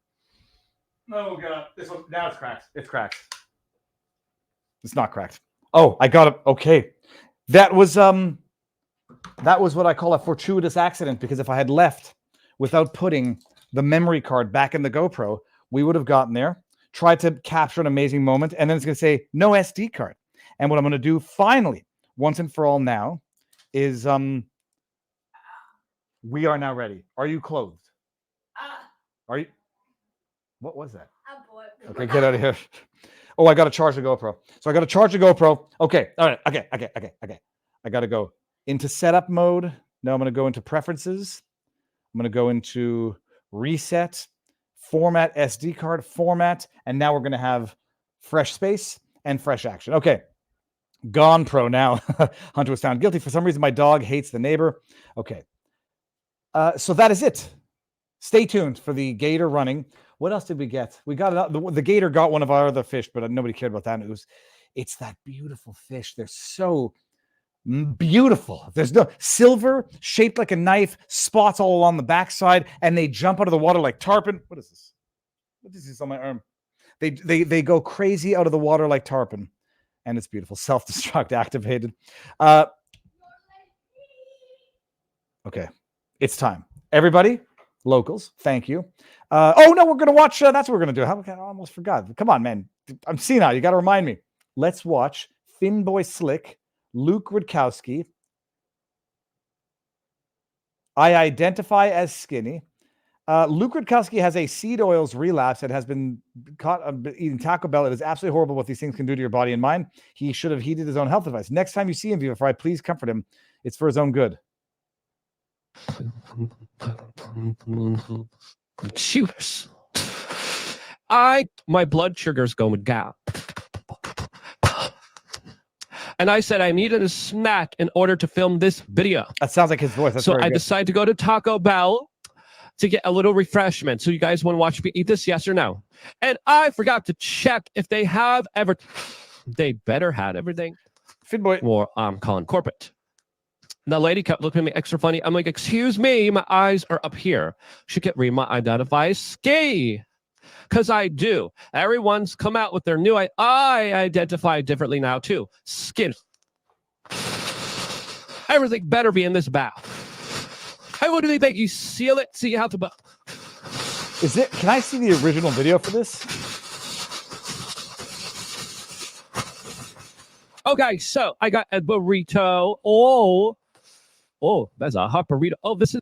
Oh, God. This one, now it's cracked. It's cracked. It's not cracked. Oh, I got it. Okay. That was what I call a fortuitous accident, because if I had left without putting the memory card back in the GoPro, we would have gotten there, tried to capture an amazing moment, and then it's going to say no SD card. And what I'm going to do finally, once and for all now, is we are now ready. Are you clothed? Are you? What was that? Okay, get out of here. Oh, I got to charge the GoPro. So I got to charge the GoPro. Okay, all right. Okay. I got to go into setup mode. Now I'm going to go into preferences. I'm going to go into reset, format, SD card format, and now we're going to have fresh space and fresh action. Okay, gone pro now. Hunter was found guilty. For some reason, my dog hates the neighbor. Okay, so that is it. Stay tuned for the gator running. What else did we get? We got the gator got one of our other fish, but nobody cared about that. It's that beautiful fish. They're so beautiful. There's no silver, shaped like a knife, spots all along the backside, and they jump out of the water like tarpon. What is this? What is this on my arm? They go crazy out of the water like tarpon, and it's beautiful. Self-destruct activated. Okay, it's time. Everybody, locals, thank you. Oh no, we're gonna watch. That's what we're gonna do. I almost forgot. Come on, man. I'm senile. You got to remind me. Let's watch Finboy Slick, Luke Rudkowski. I identify as skinny. Luke Rudkowski has a seed oils relapse and has been caught eating Taco Bell. It is absolutely horrible what these things can do to your body and mind. He should have heeded his own health advice. Next time you see him, Viva, please comfort him. It's for his own good. Shooters. My blood sugar's going down. And I said I needed a snack in order to film this video. That sounds like his voice. That's so I decided to go to Taco Bell to get a little refreshment. So you guys want to watch me eat this, yes or no? And I forgot to check if they have ever. They better had everything. Finboy. Or I'm calling corporate. The lady kept looking at me extra funny. I'm like, excuse me, my eyes are up here. She kept reading my identify ski. Because I do. Everyone's come out with their new I identify differently now too. Skin. Everything better be in this bow. How would they make you seal it? See how to. Is it? Can I see the original video for this? Okay, so I got a burrito. Oh, that's a hot burrito. Oh, this is.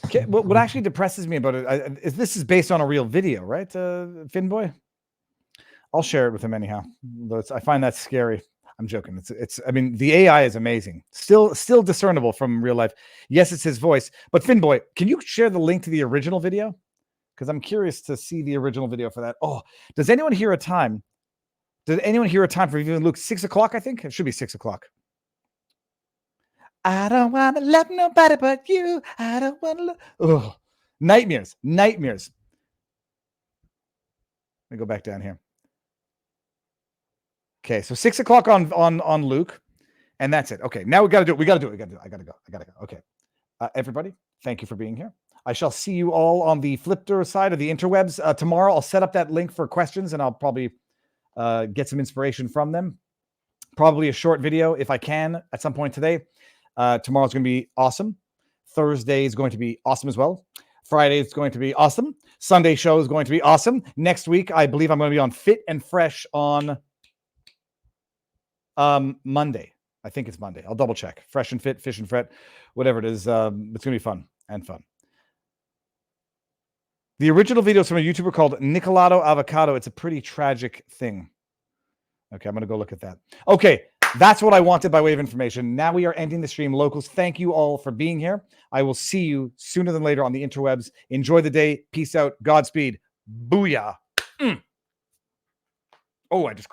Okay, what actually depresses me about it is this is based on a real video, right, Finboy? I'll share it with him anyhow. Though I find that scary. I'm joking. It's. I mean, the AI is amazing. Still discernible from real life. Yes, it's his voice. But Finboy, can you share the link to the original video? Because I'm curious to see the original video for that. Oh, does anyone hear a time? Did anyone hear a time for Viva and Luke? 6 o'clock, I think. It should be 6 o'clock. I don't want to love nobody but you. I don't want to love. Oh, nightmares. Let me go back down here. Okay, so 6 o'clock on Luke, and that's it. Okay, now we got to do it. I got to go. Okay, everybody, thank you for being here. I shall see you all on the Flipter side of the interwebs tomorrow. I'll set up that link for questions, and I'll probably get some inspiration from them. Probably a short video if I can at some point today. Tomorrow's going to be awesome. Thursday is going to be awesome as well. Friday is going to be awesome. Sunday show is going to be awesome. Next week, I believe I'm going to be on Fit and Fresh on Monday. I think it's Monday. I'll double check. Fresh and Fit, Fish and Fret, whatever it is. It's going to be fun. The original video is from a YouTuber called Nicolado Avocado. It's a pretty tragic thing. Okay, I'm going to go look at that. Okay, that's what I wanted by way of information. Now we are ending the stream. Locals, thank you all for being here. I will see you sooner than later on the interwebs. Enjoy the day. Peace out. Godspeed. Booyah. Oh, I just crashed.